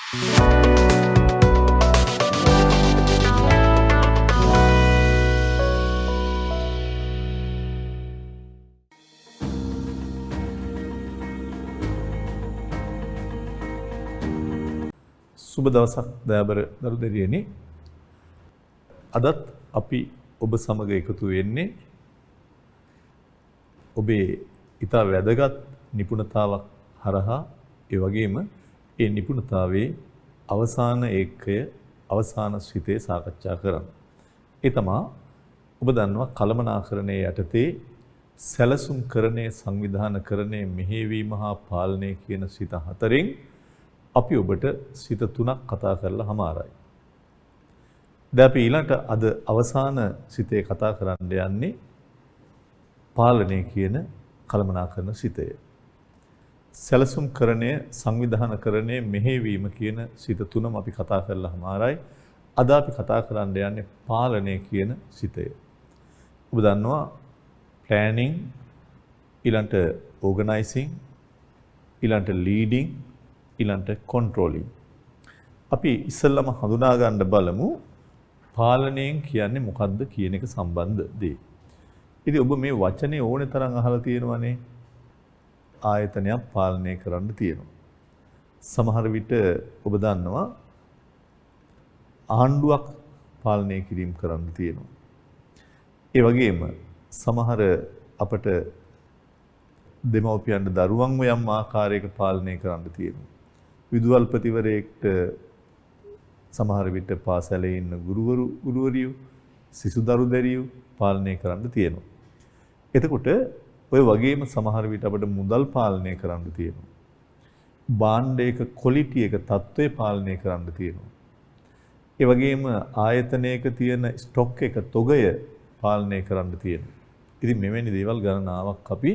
සුබ දවසක් දයාබර දරු දෙවියනි. අදත් අපි ඔබ සමග එකතු වෙන්නේ ඔබේ ඉතා වැදගත් නිපුණතාවක් හරහා ඒ වගේම ඒ නිපුණතාවයේ අවසාන ඒකය අවසාන ශ්‍රිතේ සාකච්ඡා කරන්න. ඒ තමා ඔබ දන්නවා කළමනාකරණයේ යටතේ සැලසුම් කරණේ සංවිධානකරණේ මෙහෙයවීම හා පාලනය කියන ශ්‍රිත හතරෙන් අපි ඔබට ශ්‍රිත තුනක් කතා කරලා හමාරයි. දැන් අපි ඊළඟට අද අවසාන ශ්‍රිතේ කතා කරන්න යන්නේ පාලනය කියන කළමනාකරණ ශ්‍රිතය. සැලසුම් කරණය සංවිධානකරණය මෙහෙයවීම කියන ශ්‍රිත තුනම අපි කතා කරලා හමාරයි. අද අපි කතා කරන්න යන්නේ පාලනය කියන ශ්‍රිතය. ඔබ දන්නවා planning ඊළඟට organizing ඊළඟට leading ඊළඟට controlling. අපි ඉස්සෙල්ලාම හඳුනා ගන්න බලමු පාලනයෙන් කියන්නේ මොකක්ද කියන එක සම්බන්ධ දේ. ඉතින් ඔබ මේ වචනේ ඕනේ තරම් අහලා තියෙනවනේ. ආයතනයක් පාලනය කරන්න තියෙනවා. සමහර විට ඔබ දන්නවා ආණ්ඩුවක් පාලනය කිරීම කරන්න තියෙනවා. ඒ වගේම සමහර අපට දෙමව්පියන්ට දරුවන්ව යම් ආකාරයක පාලනය කරන්න තියෙනවා. විදුහල්පතිවරයෙක්ට සමහර විට පාසලේ ඉන්න ගුරුවරියෝ සිසු දරුදැරියෝ පාලනය කරන්න තියෙනවා. එතකොට ඔය වගේම සමහර විට අපිට මුදල් පාලනය කරන්න තියෙනවා. භාණ්ඩයක ක්වොලිටි එක තත්ත්වය පාලනය කරන්න තියෙනවා. ඒ වගේම ආයතනයක තියෙන ස්ටොක් එක තොගය පාලනය කරන්න තියෙනවා. ඉතින් මෙවැනි දේවල් ගණනාවක් අපි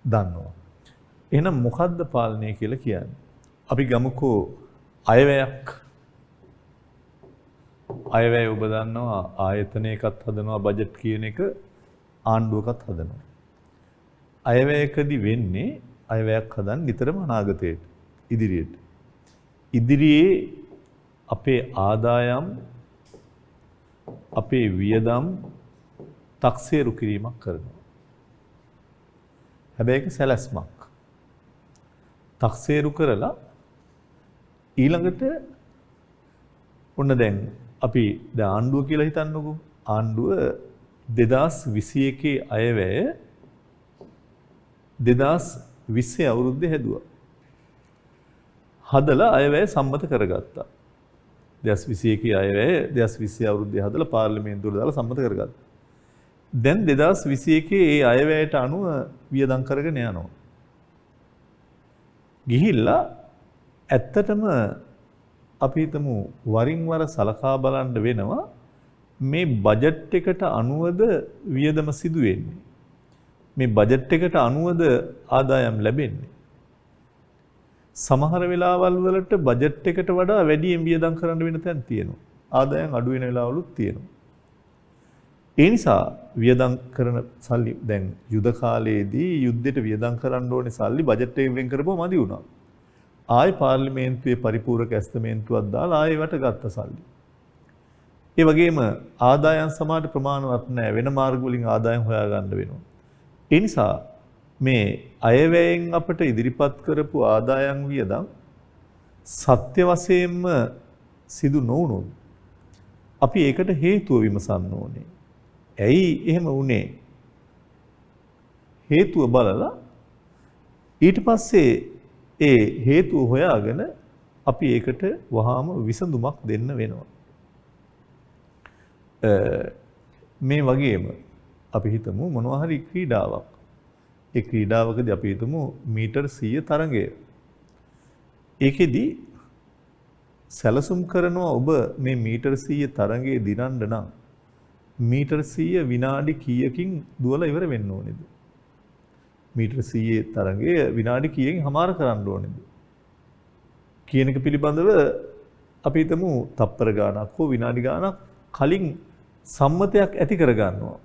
දන්නවා. එහෙනම් මොකද්ද පාලනය කියලා කියන්නේ? අපි ගමුකෝ අයවැයක්. අයවැය ඔබ දන්නවා ආයතනයකත් හදනවා බජට් කියන එක ආණ්ඩුවකත් හදනවා. අයවැයකදී වෙන්නේ අයවැයක් හදන්න නිතරම අනාගතයට ඉදිරියට. ඉදිරියේ අපේ ආදායම් අපේ වියදම් තක්සේරු කිරීමක් කරනවා. හැබැයි ඒක සැලැස්මක්. තක්සේරු කරලා ඊළඟට ඔන්න දැන් අපි දැන් ආණ්ඩුව කියලා හිතන්නකෝ. ආණ්ඩුව 2021 අයවැය 2020 අවුරුද්දේ හැදුවා. හදලා අයවැය සම්මත කරගත්තා. 2021 අයවැය 2020 අවුරුද්දේ හදලා පාර්ලිමේන්තුවට දාලා සම්මත කරගත්තා. දැන් 2021 ඒ අයවැයට අනුව වියදම් කරගෙන යනවා. ගිහිල්ලා ඇත්තටම අපි හිතමු වරින් වර සලකා බලන්න වෙනවා මේ බජට් එකට අනුවද වියදම සිදු වෙන්නේ. මේ බජට් එකට අනුවද ආදායම් ලැබෙන්නේ. සමහර වෙලාවල් වලට බජට් එකට වඩා වැඩියෙන් වියදම් කරන්න වෙන තැන් තියෙනවා. ආදායම් අඩු වෙන වෙලාවලුත් තියෙනවා. ඒ නිසා වියදම් කරන සල්ලි දැන් යුද කාලයේදී යුද්ධයට වියදම් කරන්න ඕනේ සල්ලි බජට් එකෙන් වෙන් කරපුවා මදි වුණා. ආයි පාර්ලිමේන්තුවේ පරිපූර්ණක ඇස්තමේන්තුවක් දාලා ආයෙ වට ගත්ත සල්ලි. ඒ වගේම ආදායම් සමාජ ප්‍රමාණවත් නැහැ. වෙන මාර්ග වලින් ආදායම් හොයාගන්න වෙනවා. ඒ නිසා මේ අයවැයෙන් අපට ඉදිරිපත් කරපු ආදායම් වියදම් සත්‍ය වශයෙන්ම සිදු නොවුනොත් අපි ඒකට හේතුව විමසන්න ඕනේ. ඇයි එහෙම වුනේ? හේතුව බලලා ඊට පස්සේ ඒ හේතුව හොයාගෙන අපි ඒකට වහාම විසඳුමක් දෙන්න වෙනවා. මේ වගේම අපි හිතමු මොනවා හරි ක්‍රීඩාවක්. ඒ ක්‍රීඩාවකදී අපි හිතමු මීටර් 100 තරඟය. ඒකෙදි සැලසුම් කරනවා ඔබ මේ මීටර් 100 තරඟයේ දිනන්න නම් මීටර් 100 විනාඩි කීයකින් දුවලා ඉවර වෙන්න ඕනේද? මීටර් 100 තරඟය විනාඩි කීයකින් හමාර කරන්න ඕනේද? කියන එක පිළිබඳව අපි හිතමු තප්පර ගාණක් හෝ විනාඩි ගාණක් කලින් සම්මතයක් ඇති කර ගන්නවා.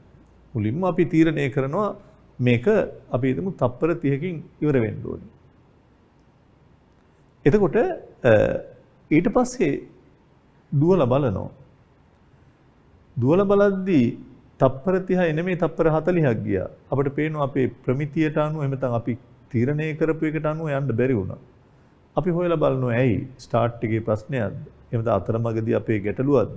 මුලින්ම අපි තීරණය කරනවා මේක අපි හිතමු තප්පර 30කින් ඉවර වෙන්න ඕනේ. එතකොට ඊට පස්සේ දුවලා බලනවා. දුවලා බලද්දී තප්පර 30 නෙමෙයි තප්පර 40ක් ගියා. අපිට පේනවා අපේ ප්‍රමිතියට අනුව එහෙම නැත්නම් අපි තීරණය කරපු එකට අනුව යන්න බැරි වුණා. අපි හොයලා බලනවා ඇයි ස්ටාර්ට් එකේ ප්‍රශ්නයක්ද? එහෙම නැත්නම් අතරමඟදී අපේ ගැටලුවක්ද?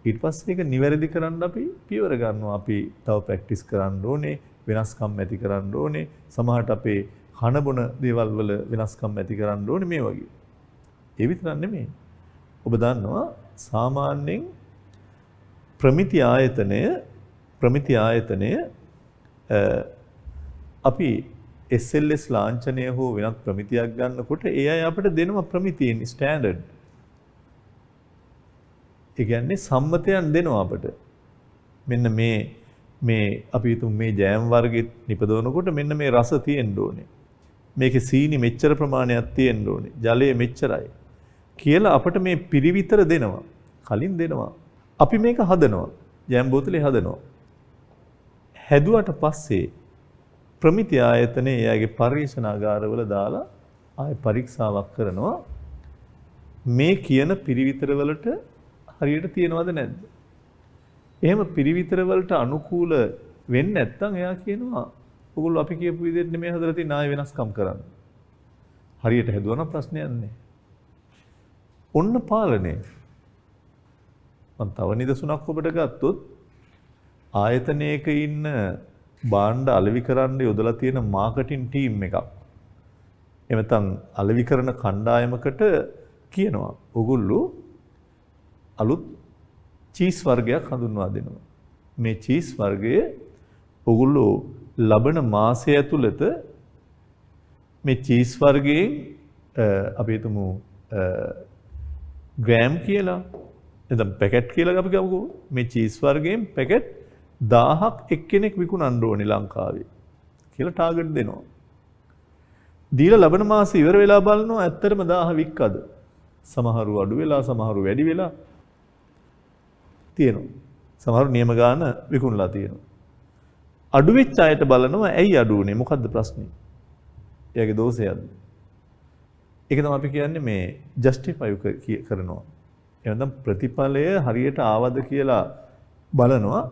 ඊට පස්සේ ඒක නිවැරදි කරන්න අපි පියවර ගන්නවා. අපි තව ප්‍රැක්ටිස් කරන්න ඕනේ, වෙනස්කම් ඇති කරන්න ඕනේ. සමහරට අපේ කන බොන දේවල් වල වෙනස්කම් ඇති කරන්න ඕනේ මේ වගේ. ඒ විතරක් නෙමෙයි. ඔබ දන්නවා සාමාන්‍යයෙන් ප්‍රමිති ආයතනය අපි SLS ලාංඡනය හෝ වෙනත් ප්‍රමිතියක් ගන්නකොට ඒ අය අපිට දෙනවා ප්‍රමිතියෙන් ස්ටෑන්ඩඩ්. ඒ කියන්නේ සම්මතයන් දෙනවා අපිට. මෙන්න මේ අපි හිතමු මේ ජෑම් වර්ගෙත් නිපදවනකොට මෙන්න මේ රස තියෙන්න ඕනේ. මේකේ සීනි මෙච්චර ප්‍රමාණයක් තියෙන්න ඕනේ. ජලය මෙච්චරයි. කියලා අපිට මේ පිරිවිතර දෙනවා. කලින් දෙනවා. අපි මේක හදනවා. ජෑම් බෝතලේ හදනවා. හැදුවට පස්සේ ප්‍රමිති ආයතනයේ එයාගේ පරීක්ෂණාගාරවල දාලා ආයෙ පරීක්ෂාවක් කරනවා. මේ කියන පිරිවිතර වලට හරියට තියනවද නැද්ද? එහෙම පිරිවිතර වලට අනුකූල වෙන්නේ නැත්නම් එයා කියනවා ඔයගොල්ලෝ අපි කියපු විදිහට නෙමෙයි හදලා තියෙන ආයෙ වෙනස්කම් කරන්න. හරියට හැදුවනම් ප්‍රශ්නයක් නැහැ. ඔන්න පාලනය. මම තව නිදසුනක් ඔබට ගත්තොත් ආයතනයක ඉන්න භාණ්ඩ අලෙවි කරන්න යොදලා තියෙන මාකටිං ටීම් එකක්. එහෙම නැත්නම් අලෙවි කරන කණ්ඩායමකට කියනවා ඔගොල්ලෝ අලුත් චීස් වර්ගයක් හඳුන්වා දෙනවා. මේ චීස් වර්ගය ඔගොල්ලෝ ලබන මාසය ඇතුළත මේ චීස් වර්ගයෙන් අපි හිතමු ග්‍රෑම් කියලා එතන පැකට් කියලා අපි ගමුකෝ. මේ චීස් වර්ගයෙන් පැකට් 1000ක් එක්කෙනෙක් විකුණන්න ඕනේ ලංකාවේ කියලා ටාගට් දෙනවා. දීලා ලබන මාසෙ ඉවර වෙලා බලනවා ඇත්තටම 1000 වික්කද? සමහරු අඩු වෙලා සමහරු වැඩි වෙලා තියෙනවා. සමහරු නියම ගාන විකුණලා තියෙනවා. අඩු වෙච්ච අයට බලනවා ඇයි අඩු වුනේ? මොකද්ද ප්‍රශ්නේ? එයාගේ දෝෂයක්ද? ඒක තමයි අපි කියන්නේ මේ ජස්ටිෆයි කරනවා. එහෙනම් ප්‍රතිඵලය හරියට ආවද කියලා බලනවා.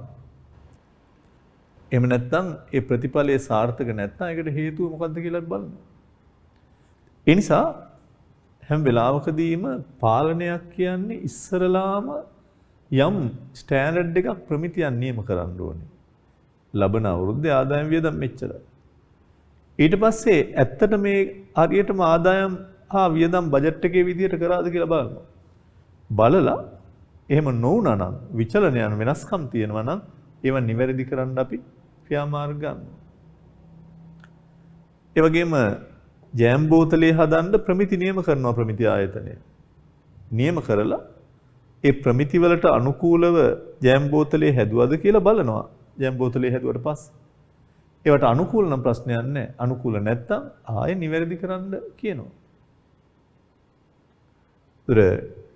එහෙම නැත්නම් ඒ ප්‍රතිඵලයේ සාර්ථක නැත්නම් ඒකට හේතුව මොකද්ද කියලා බලනවා. ඒ නිසා හැම වෙලාවකදීම පාලනයක් කියන්නේ ඉස්සරලාම යම් ස්ටෑන්ඩඩ් එකක් ප්‍රමිතියක් නියම කරන්න ඕනේ. ලබන අවුරුද්දේ ආදායම් වියදම් මෙච්චරයි. ඊට පස්සේ ඇත්තට මේ හරියටම ආදායම් හා වියදම් බජට් එකේ විදියට කරාද කියලා බලනවා. බලලා එහෙම නොවුනා නම් විචලනයන් වෙනස්කම් තියෙනවා නම් ඒව නිවැරදි කරන්න අපි ක්‍රියාමාර්ග ගන්නවා. ඒ වගේම ජෑම් බෝතලේ හදන්න ප්‍රමිති නියම කරනවා ප්‍රමිති ආයතනය. නියම කරලා ඒ ප්‍රමිති වලට අනුකූලව ජෑම් බෝතලේ හැදුවද කියලා බලනවා. ජෑම් බෝතලේ හැදුවට පස්සේ ඒවට අනුකූල නම් ප්‍රශ්නයක් නැහැ. අනුකූල නැත්තම් ආයෙ නිවැරදි කරන්න කියනවා.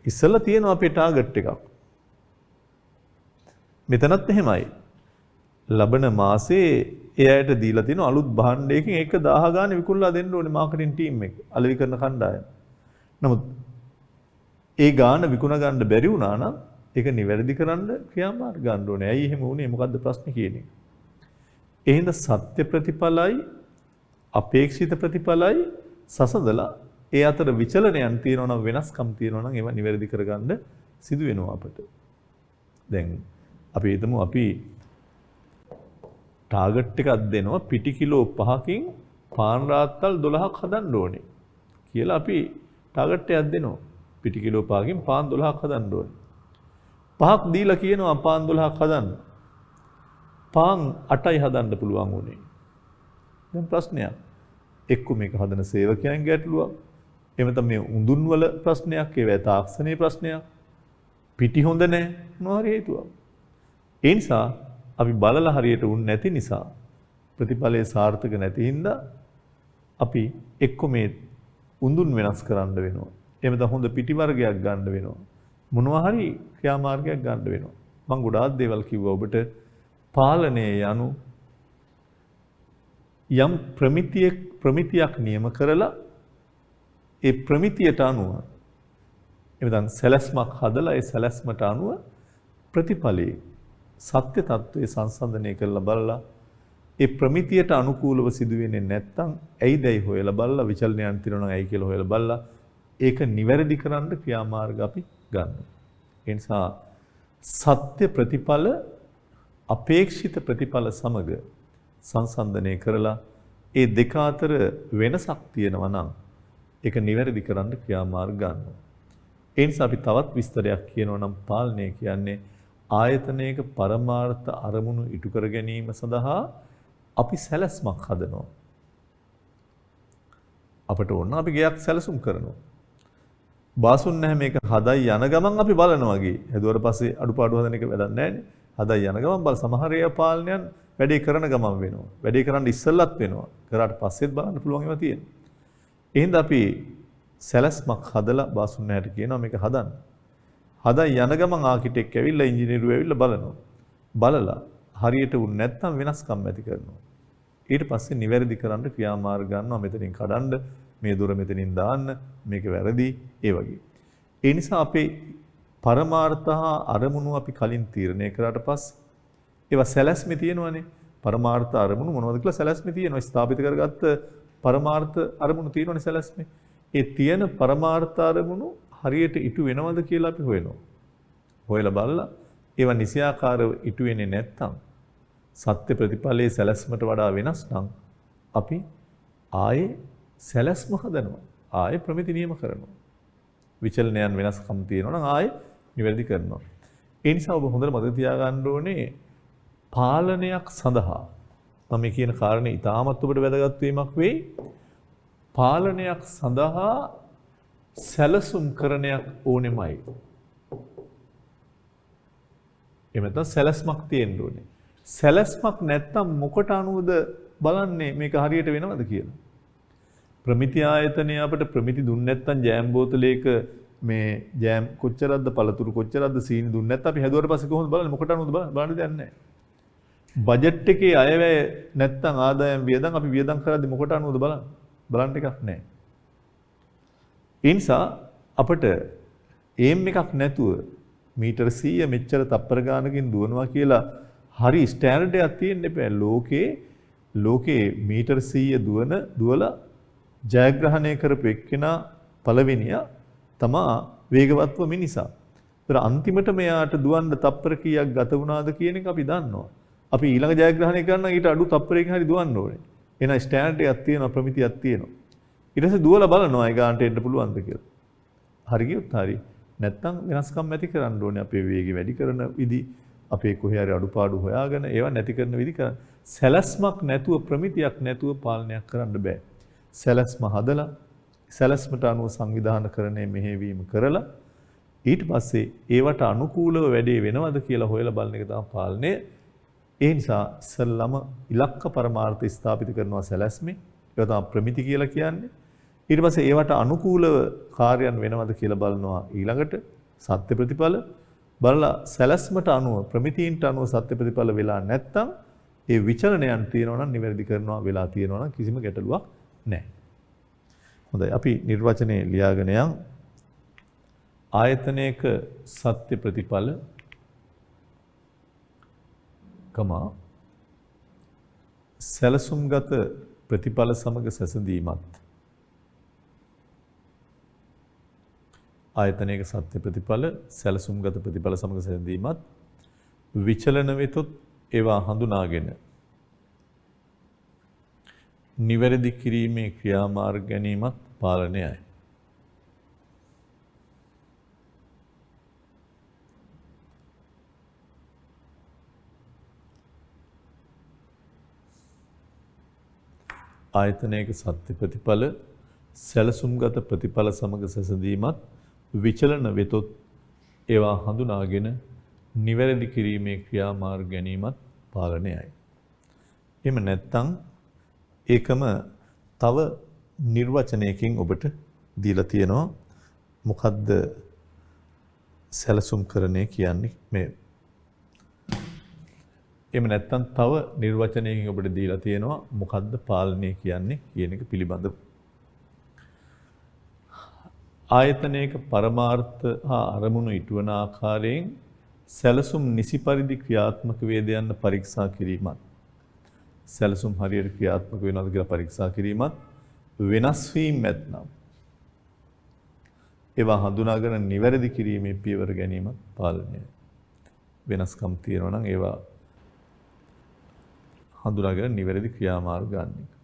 ඉස්සෙල්ලා තියෙනවා අපේ ටාගට් එකක්. මෙතනත් එහෙමයි. ලබන මාසේ ඒ අයට දීලා තියෙන අලුත් භාණ්ඩයකින් එක 1000 ගාන විකුණලා දෙන්න ඕනේ මාකටිං ටීම් එක. අලෙවි කරන කණ්ඩායම. නමුත් ඒ ගාන විකුණ ගන්න බැරි වුණා නම් ඒක නිවැරදි කරන්න ක්‍රියාමාර්ග ගන්න ඕනේ. ඇයි එහෙම වුනේ? මොකද්ද ප්‍රශ්නේ කියන එක. එහෙනම් සත්‍ය ප්‍රතිඵලයි අපේක්ෂිත ප්‍රතිඵලයි සසඳලා ඒ අතර විචලනයන් තියෙනවා නම් වෙනස්කම් තියෙනවා නම් ඒවා නිවැරදි කරගන්න සිදු වෙනවා අපට. දැන් අපි හිතමු අපි ටාගට් එකක් දෙනවා පිටි කිලෝ 5කින් පාන් රාත්තල් 12ක් හදන්න ඕනේ කියලා අපි ටාගට් එකක් දෙනවා. පිටි කිලෝ 5කින් පාන් 12ක් හදන්න ඕනේ. 5ක් දීලා කියනවා පාන් 12ක් හදන්න. පාන් 8යි හදන්න පුළුවන් උනේ. දැන් ප්‍රශ්නයක්. එක්ක මේක හදන සේවකයන් ගැටලුවක්. එහෙම නැත්නම් මේ උඳුන් වල ප්‍රශ්නයක්, ඒවා තාක්ෂණයේ ප්‍රශ්නයක්. පිටි හොඳ නැහැ. මොනවා හේතුවක්. ඒ නිසා අපි බලලා හරියට උන්නේ නැති නිසා ප්‍රතිඵලයේ සාර්ථක නැති හින්දා අපි එක්ක මේ උඳුන් වෙනස් කරන්න වෙනවා. එහෙම නැත්නම් හොඳ පිටි වර්ගයක් ගන්න වෙනවා. මොනවා හරි ක්‍රියාමාර්ගයක් ගන්න වෙනවා. මම ගොඩාක් දේවල් කිව්වා ඔබට. පාලනයේ යනු යම් ප්‍රමිතියක් නියම කරලා ඒ ප්‍රමිතියට අනුව එමෙතන සැලැස්මක් හදලා ඒ සැලැස්මට අනුව ප්‍රතිඵලයේ සත්‍ය తත්වයේ සංසන්දනය කරලා බලලා ඒ ප්‍රමිතියට අනුකූලව සිදුවෙන්නේ නැත්නම් ඇයිදයි හොයලා බලලා විචලනයන් තිරනවා ඇයි කියලා හොයලා බලලා ඒක නිවැරදි කරන්න ක්‍රියාමාර්ග අපි ගන්නවා. ඒ නිසා සත්‍ය ප්‍රතිඵල අපේක්ෂිත ප්‍රතිඵල සමග සංසන්දනය කරලා ඒ දෙක අතර වෙනසක් තියෙනවා නම් ඒක නිවැරදි කරන්න ක්‍රියාමාර්ග ගන්නවා. ඒ නිසා අපි තවත් විස්තරයක් කියනවා නම් පාලනය කියන්නේ ආයතනයක පරමාර්ථ අරමුණු ඉටු කර ගැනීම සඳහා අපි සැලැස්මක් හදනවා. අපට ඕන අපි ගයක් සැලසුම් කරනවා. බාසුන් නැහැ මේක හදයි යන ගමන් අපි බලනවා වගේ. හැදුවට පස්සේ අඩුපාඩු හදන එක වැඩක් නැහැ නේ. හදයි යන ගමන් බල සමහර ඒවා පාලනයන් වැඩේ කරන ගමන් වෙනවා. වැඩේ කරන්න ඉස්සෙල්ලත් වෙනවා. කරාට පස්සෙත් බලන්න පුළුවන් ඒවා තියෙනවා. එහෙනම් අපි සැලැස්මක් හදලා බාසුන් නැහැට කියනවා මේක හදන්න. හදයි යන ගමන් ආකිටෙක් ඇවිල්ලා ඉංජිනේරු ඇවිල්ලා බලනවා. බලලා හරියට වුණ නැත්නම් වෙනස්කම් ඇති කරනවා. ඊට පස්සේ නිවැරදි කරන්න ක්‍රියාමාර්ග ගන්නවා. මෙතනින් කඩන්න, මේ දුර මෙතනින් දාන්න, මේක වැරදි, ඒ වගේ. ඒ නිසා අපේ පරමාර්ථ හා අරමුණු අපි කලින් තීරණය කරාට පස්සේ ඒවා සැලැස්මේ තියෙනවනේ. පරමාර්ථ අරමුණු මොනවද කියලා සැලැස්මේ තියෙනවා. ස්ථාපිත කරගත්ත පරමාර්ථ අරමුණු තියෙනවනේ සැලැස්මේ. ඒ තියෙන පරමාර්ථ අරමුණු හරියට ඉටු වෙනවද කියලා අපි හොයනවා. හොයලා බලලා ඒවා නිසියාකාරව ඉටු වෙන්නේ නැත්නම් සත්‍ය ප්‍රතිඵලයේ සැලැස්මට වඩා වෙනස් නම් අපි ආයේ සැලැස්ම හදනවා. ආයේ ප්‍රමිති නියම කරනවා. විචලනයන් වෙනස්කම් තියෙනවා නම් ආයේ නිවැරදි කරනවා. ඒ නිසා ඔබ හොඳට මතක තියාගන්න ඕනේ පාලනයක් සඳහා මම මේ කියන කාරණේ ඉතාමත් ඔබට වැදගත් වීමක් වෙයි. පාලනයක් සඳහා සැලසුම් කරණයක් ඕනෙමයි. එමෙතන සැලැස්මක් තියෙන්න ඕනේ. සැලැස්මක් නැත්තම් මොකට අනුවද බලන්නේ මේක හරියට වෙනවද කියලා. ප්‍රමිති ආයතනය අපිට ප්‍රමිති දුන්නේ නැත්තම් ජෑම් බෝතලයක මේ ජෑම් කොච්චරක්ද පළතුරු කොච්චරක්ද සීනි දුන්නේ නැත්නම් අපි හැදුවට පස්සේ කොහොමද බලන්නේ මොකට අනුවද බලන්න දෙයක් නැහැ. බජට් එකේ අයවැය නැත්තම් ආදායම් වියදම් අපි වියදම් කරද්දි මොකට අනුවද බලන්න එකක් නැහැ. ඒ නිසා අපිට එම් එකක් නැතුව මීටර 100 මෙච්චර තප්පර ගානකින් දුවනවා කියලා හරි ස්ටෑන්ඩඩ් එකක් තියෙන්න එපා. ලෝකේ මීටර 100 දුවලා ජයග්‍රහණය කරපු එක්කෙනා පළවෙනියා තමා වේගවත්ව මිනිසා. ඒතර අන්තිමට මෙයාට දුවන්න තප්පර කීයක් ගත වුණාද කියන එක අපි දන්නවා. අපි ඊළඟ ජයග්‍රහණය කරන්න ඊට අඩු තප්පරයකින් හරි දුවන්න ඕනේ. එහෙනම් ස්ටෑන්ඩඩ් එකක් තියෙනවා ප්‍රමිතියක් තියෙනවා. ඊට පස්සේ දුවලා බලනවා ඒ ගානට එන්න පුළුවන්ද කියලා. හරි ගියොත් හරි. නැත්තම් වෙනස්කම් ඇති කරන්න ඕනේ. අපේ වේගය වැඩි කරන විදි අපේ කොහේ හරි අඩුපාඩු හොයාගෙන ඒවා නැති කරන විදි කරන්න. සැලැස්මක් නැතුව ප්‍රමිතියක් නැතුව පාලනයක් කරන්න බෑ. සැලැස්ම හදලා සැලැස්මට අනුව සංවිධානකරණය මෙහෙවීම කරලා ඊට පස්සේ ඒවට අනුකූලව වැඩේ වෙනවද කියලා හොයලා බලන එක තමයි පාලනය. ඒ නිසා ඉස්සල්ලාම ඉලක්ක පරමාර්ථ ස්ථාපිත කරනවා සැලැස්මේ. ඒක තමයි ප්‍රමිති කියලා කියන්නේ. ඊට පස්සේ ඒවට අනුකූලව කාර්යයන් වෙනවද කියලා බලනවා ඊළඟට සත්‍ය ප්‍රතිඵල බලලා සැලැස්මට අනුව ප්‍රමිතීන්ට අනුව සත්‍ය ප්‍රතිඵල වෙලා නැත්තම් ඒ විචලනයන් තියෙනවා නම් නිවැරදි කරනවා වෙලා තියෙනවා නම් කිසිම ගැටලුවක් නැහැ. හොඳයි අපි නිර්වචනයේ ලියාගෙන යන් ආයතනයක සත්‍ය ප්‍රතිඵල සැලසුම්ගත ප්‍රතිඵල සමග සැසඳීමත් ආයතනයක සත්‍ය ප්‍රතිඵල සැලසුම්ගත ප්‍රතිඵල සමග සැසඳීමත් විචලන වෙතොත් ඒවා හඳුනාගෙන නිවැරදි කිරීමේ ක්‍රියාමාර්ග ගැනීමත් පාලනයයි. ආයතනයක සත්‍ය ප්‍රතිඵල සැලසුම්ගත ප්‍රතිඵල සමග සැසඳීමත් විචලන වෙතොත් ඒවා හඳුනාගෙන නිවැරදි කිරීමේ ක්‍රියාමාර්ග ගැනීමත් පාලනයයි. එහෙම නැත්නම් ඒකම තව නිර්වචනයකින් ඔබට දීලා තියෙනවා මොකද්ද සැලසුම්කරණය කියන්නේ මේ. එහෙම නැත්නම් තව නිර්වචනයකින් ඔබට දීලා තියෙනවා මොකද්ද පාලනය කියන්නේ කියන එක පිළිබඳව. ආයතනයක පරමාර්ථ හා අරමුණු ඉටුවන ආකාරයෙන් සැලසුම් නිසි පරිදි ක්‍රියාත්මක වේද යන්න පරීක්ෂා කිරීමත් සැලසුම් හරියට ක්‍රියාත්මක වෙනවද කියලා පරීක්ෂා කිරීමත් වෙනස් වීම නැත්නම් ඒවා හඳුනාගෙන නිවැරදි කිරීමේ පියවර ගැනීමත් පාලනයයි. වෙනස්කම් තියෙනවා නම් ඒවා හඳුනාගෙන නිවැරදි ක්‍රියාමාර්ග ගන්න එක.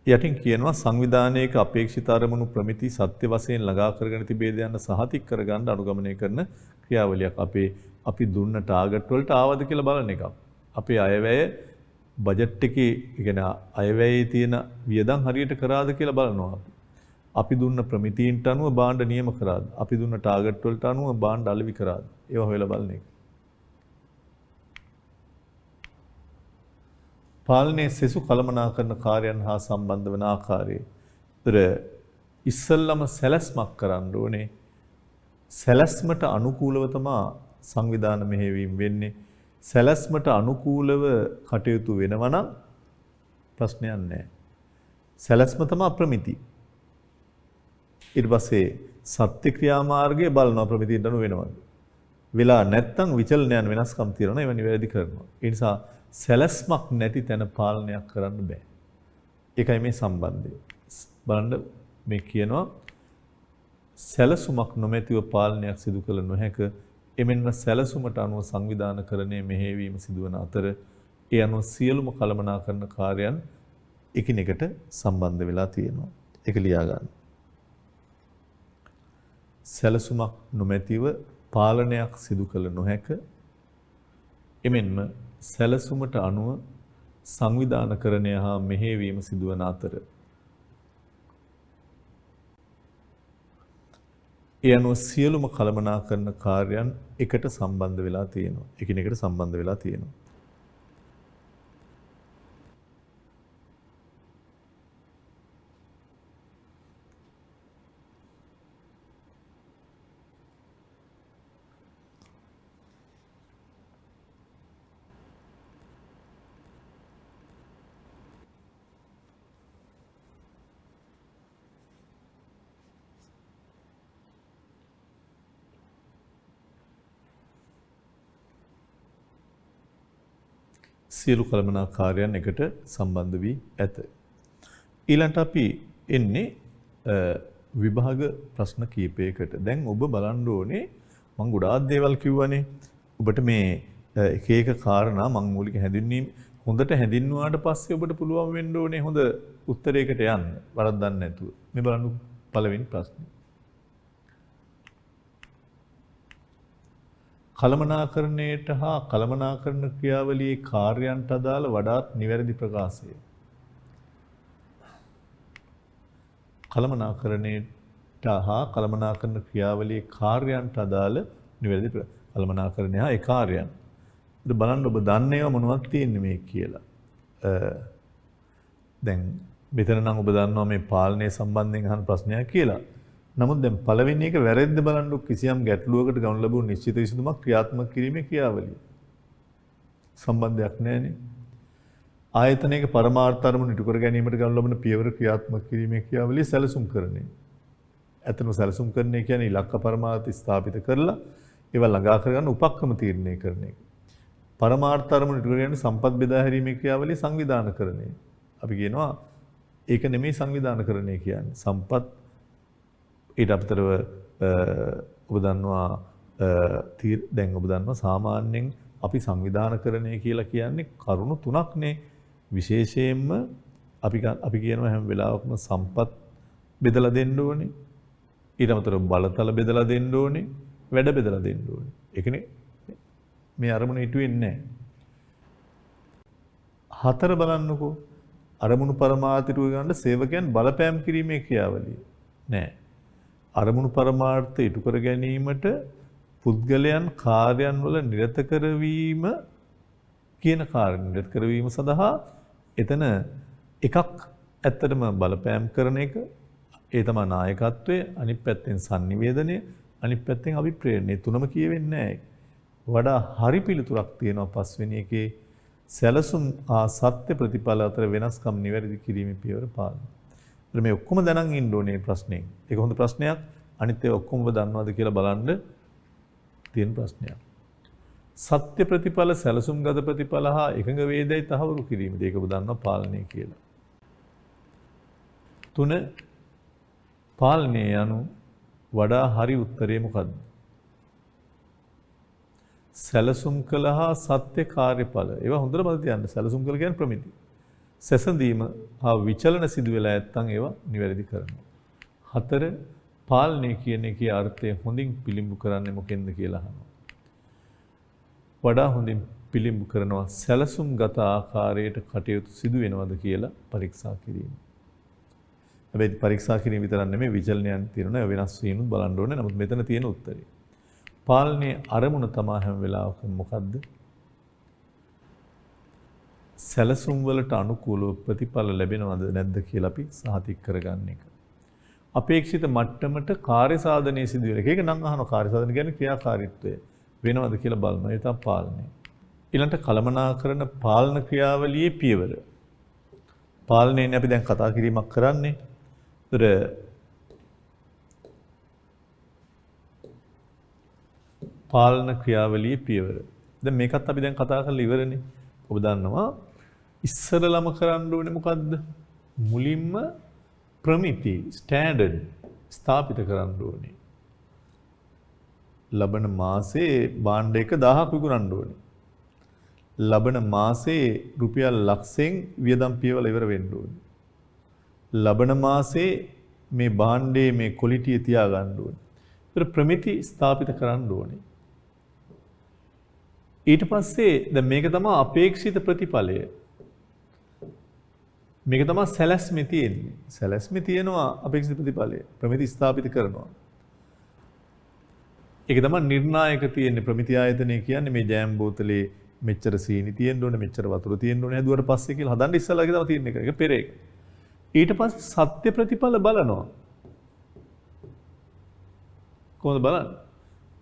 යටින් කියනවා සංවිධානයේක අපේක්ෂිත අරමුණු ප්‍රමිති සත්‍ය වශයෙන් ළඟා කරගෙන තිබේද යන සහතික කරගන්න අනුගමනය කරන ක්‍රියාවලියක්. අපි දුන්න ටාගට් වලට ආවද කියලා බලන එක. අපේ අයවැය බජට් එකේ කියන්නේ අයවැයේ තියෙන වියදම් හරියට කරාද කියලා බලනවා. අපි දුන්න ප්‍රමිතීන්ට අනුව බාණ්ඩ නියම කරාද? අපි දුන්න ටාගට් වලට අනුව බාණ්ඩ අලෙවි කරාද? ඒවා හොයලා බලන එක. පාලනයේ සෙසු කළමනාකරන කාර්යයන් හා සම්බන්ධ වන ආකාරය. ඒතර ඉස්සල්ලාම සැලැස්මක් කරන්න ඕනේ. සැලැස්මට අනුකූලව තමයි සංවිධාන මෙහෙයවීම වෙන්නේ. සැලැස්මට අනුකූලව කටයුතු වෙනවා නම් ප්‍රශ්නයක් නැහැ. සැලැස්ම තමයි ප්‍රමිති. ඊට පස්සේ සත්‍ය ක්‍රියාමාර්ගය බලනවා ප්‍රමිතියට අනුව වෙනවද? වෙලා නැත්තම් විචලනයන් වෙනස්කම් තියෙනවා ඒවා නිවැරදි කරනවා. ඒ නිසා සැලැස්මක් නැති තැන පාලනයක් කරන්න බෑ. ඒකයි මේ සම්බන්ධය. බලන්න මේ කියනවා සැලසුමක් නොමැතිව පාලනයක් සිදු කළ නොහැක. එමෙන්ම සැලසුමට අනුව සංවිධානකරණය මෙහෙයවීම සිදුවන අතර ඒ අනුව සියලුම කළමනාකරන කාර්යයන් එකිනෙකට සම්බන්ධ වෙලා තියෙනවා. ඒක ලියා ගන්න. සැලසුමක් නොමැතිව පාලනයක් සිදු කළ නොහැක. එමෙන්ම සැලසුමට අනුව සංවිධානකරණය හා මෙහෙයවීම සිදුවන අතර ඒ අනුව සියලුම කළමනාකරන කාර්යයන් එකට සම්බන්ධ වෙලා තියෙනවා. එකිනෙකට සම්බන්ධ වෙලා තියෙනවා. සියලු කළමනාකාරයන් එකට සම්බන්ධ වී ඇත. ඊළඟට අපි එන්නේ විභාග ප්‍රශ්න කීපයකට. දැන් ඔබ බලන්න ඕනේ මම ගොඩාක් දේවල් කිව්වනේ. ඔබට මේ එක එක කාරණා මම මූලික හැඳින්වීම හොඳට හැඳින්වුවාට පස්සේ ඔබට පුළුවන් වෙන්න ඕනේ හොඳ උත්තරයකට යන්න. වරද්දන්න නැතුව. මේ බලන්න පළවෙනි ප්‍රශ්නේ. කළමනාකරණයට හා කළමනාකරණ ක්‍රියාවලියේ කාර්යයන්ට අදාළ වඩාත් නිවැරදි ප්‍රකාශය. කළමනාකරණයට හා කළමනාකරණ ක්‍රියාවලියේ කාර්යයන්ට අදාළ නිවැරදි කළමනාකරණය හා ඒ කාර්යයන්. ඒක බලන්න ඔබ දන්නේව මොනවද තියෙන්නේ මේ කියලා. දැන් මෙතන නම් ඔබ දන්නවා මේ පාලනය සම්බන්ධයෙන් අහන ප්‍රශ්නයක් කියලා. නමුත් දැන් පළවෙනි එක වැරද්ද බලන්න කිසියම් ගැටලුවකට ගනු ලැබුණු නිශ්චිත විසඳුමක් ක්‍රියාත්මක කිරීමේ ක්‍රියාවලිය. සම්බන්ධයක් නැහැනේ. ආයතනයක පරමාර්ථ අරමුණු ඉටු කර ගැනීමට ගනු ලබන පියවර ක්‍රියාත්මක කිරීමේ ක්‍රියාවලිය සැලසුම් කරණය. ඇත්තම සැලසුම් කරණය කියන්නේ ඉලක්ක පරමාර්ථ ස්ථාපිත කරලා ඒවා ළඟා කරගන්න උපක්‍රම තීරණය කරන එක. පරමාර්ථ අරමුණු ඉටු කර ගැනීම සම්පත් බෙදා හැරීමේ ක්‍රියාවලිය සංවිධානකරණය. අපි කියනවා ඒක නෙමෙයි සංවිධානකරණය කියන්නේ. සම්පත් ඊට අපතරව ඔබ දන්නවා දැන් ඔබ දන්නවා සාමාන්‍යයෙන් අපි සංවිධානකරණය කියලා කියන්නේ කරුණු තුනක්නේ. විශේෂයෙන්ම අපි කියනවා හැම වෙලාවකම සම්පත් බෙදලා දෙන්න ඕනේ. ඊට අමතරව බලතල බෙදලා දෙන්න ඕනේ. වැඩ බෙදලා දෙන්න ඕනේ. ඒකනේ මේ අරමුණ හිටු වෙන්නේ නැහැ. හතර බලන්නකෝ. අරමුණු පරමාර්ථයට ගන්න සේවකයන් බලපෑම් කිරීමේ ක්‍රියාවලිය. නෑ. අරමුණු පරමාර්ථ ඉටු කර ගැනීමට පුද්ගලයන් කාර්යයන් වල නිරත කරවීම කියන කාරණය නිරත කරවීම සඳහා එතන එකක් ඇත්තටම බලපෑම් කරන එක ඒ තමයි නායකත්වය, අනිත් පැත්තෙන් sannivedanaya, අනිත් පැත්තෙන් අභිප්‍රේරණය. තුනම කියවෙන්නේ නැහැ. වඩා හරි පිළිතුරක් තියෙනවා පස්වෙනි එකේ සැලසුම් සත්‍ය ප්‍රතිඵල අතර වෙනස්කම් නිවැරදි කිරීමේ පියවර පාලනය. මේ ඔක්කොම දැනන් ඉන්න ඕනේ ප්‍රශ්නේ. ඒක හොඳ ප්‍රශ්නයක්. අනිත් ඒවා ඔක්කොම ඔබ දන්නවද කියලා බලන්න තියෙන ප්‍රශ්නයක්. සත්‍ය ප්‍රතිඵල සැලසුම්ගත ප්‍රතිඵල හා එකඟ වේදයි තහවුරු කිරීම. ඒක ඔබ දන්නවා පාලනය කියලා. 3 පාලනය යනු වඩා හරි උත්තරේ මොකද්ද? සැලසුම් කළ හා සත්‍ය කාර්යඵල. ඒවා හොඳට මතක තියාගන්න. සැලසුම් කළ කියන්නේ ප්‍රමිති. සැසඳීම හා විචලන සිදු වෙලා නැත්නම් ඒවා නිවැරදි කරනවා. 4 පාලනය කියන එකේ අර්ථය හොඳින් පිළිඹු කරන්නේ මොකෙන්ද කියලා අහනවා. වඩා හොඳින් පිළිඹු කරනවා සැලසුම්ගත ආකාරයට කටයුතු සිදු වෙනවද කියලා පරීක්ෂා කිරීම. හැබැයි පරීක්ෂා කිරීම විතරක් නෙමෙයි විචලනයන් තියෙනවා වෙනස් වීමුත් බලන්න ඕනේ. නමුත් මෙතන තියෙන උත්තරේ. පාලනයේ අරමුණ තමයි හැම වෙලාවකම මොකද්ද? සැලසුම් වලට අනුකූලව ප්‍රතිඵල ලැබෙනවද නැද්ද කියලා අපි සාතික කරගන්න එක. අපේක්ෂිත මට්ටමට කාර්ය සාධනයේ සිදු වෙන එක. ඒක නම් අහන කාර්ය සාධන කියන්නේ ක්‍රියාකාරීත්වය වෙනවද කියලා බලනවා. ඒ තමයි පාලනය. ඊළඟට කළමනාකරන පාලන ක්‍රියාවලියේ පියවර. පාලනයෙන් අපි දැන් කතා කිරීමක් කරන්නේ. ඒතර පාලන ක්‍රියාවලියේ පියවර. දැන් මේකත් අපි දැන් කතා කරලා ඉවරනේ. ඔබ දන්නවා ඉස්සරලම කරන්න ඕනේ මොකද්ද? මුලින්ම ප්‍රමිති ස්ටෑන්ඩඩ් ස්ථාපිත කරන්න ඕනේ. ලබන මාසේ භාණ්ඩ එක 1000ක් විකුණන්න ඕනේ. ලබන මාසේ රුපියල් ලක්ෂයෙන් වියදම් පියවල ඉවර වෙන්න ඕනේ. ලබන මාසේ මේ භාණ්ඩයේ මේ ක්වොලිටිය තියාගන්න ඕනේ. ඒතර ප්‍රමිති ස්ථාපිත කරන්න ඕනේ. ඊට පස්සේ දැන් මේක තමයි අපේක්ෂිත ප්‍රතිඵලය. මේක තමයි සැලැස්මේ තියෙන්නේ. සැලැස්මේ තියෙනවා අපේක්ෂිත ප්‍රතිඵලය. ප්‍රමිති ස්ථාපිත කරනවා. ඒක තමයි නිර්ණායක තියෙන්නේ. ප්‍රමිති ආයතනය කියන්නේ මේ ජෑම් බෝතලේ මෙච්චර සීනි තියෙන්න ඕනේ, මෙච්චර වතුර තියෙන්න ඕනේ හැදුවට පස්සේ කියලා හදන්න ඉස්සලා ඒක තමයි තියෙන එක. ඒක පෙර එක. ඊට පස්සේ සත්‍ය ප්‍රතිඵල බලනවා. කොහොමද බලන්නේ?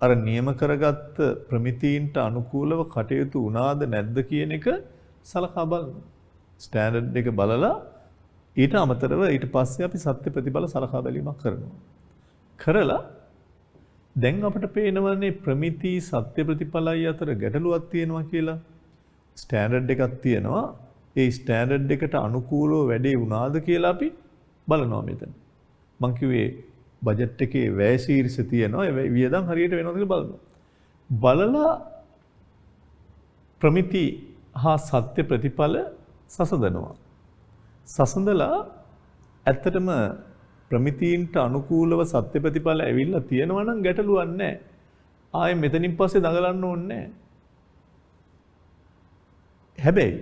අර නියම කරගත්ත ප්‍රමිතීන්ට අනුකූලව කටයුතු වුණාද නැද්ද කියන එක සලකා බලනවා. ස්ටෑන්ඩඩ් එක බලලා ඊට අමතරව ඊට පස්සේ අපි සත්‍ය ප්‍රතිඵල සලකා බැලීමක් කරනවා. කරලා දැන් අපිට පේනවනේ ප්‍රමිති සත්‍ය ප්‍රතිඵලයි අතර ගැටලුවක් තියෙනවා කියලා. ස්ටෑන්ඩඩ් එකක් තියෙනවා. ඒ ස්ටෑන්ඩඩ් එකට අනුකූලව වැඩේ වුණාද කියලා අපි බලනවා මෙතන. මං කිව්වේ බජට් එකේ වැය ශීර්ෂ තියෙනවා. ඒ වියදම් හරියට වෙනවද කියලා බලනවා. බලලා ප්‍රමිති හා සත්‍ය ප්‍රතිඵල සසඳනවා. සසඳලා ඇත්තටම ප්‍රමිතීන්ට අනුකූලව සත්‍ය ප්‍රතිඵල ඇවිල්ලා තියෙනවා නම් ගැටලුවක් නැහැ. ආයේ මෙතනින් පස්සේ දඟලන්න ඕනේ නැහැ. හැබැයි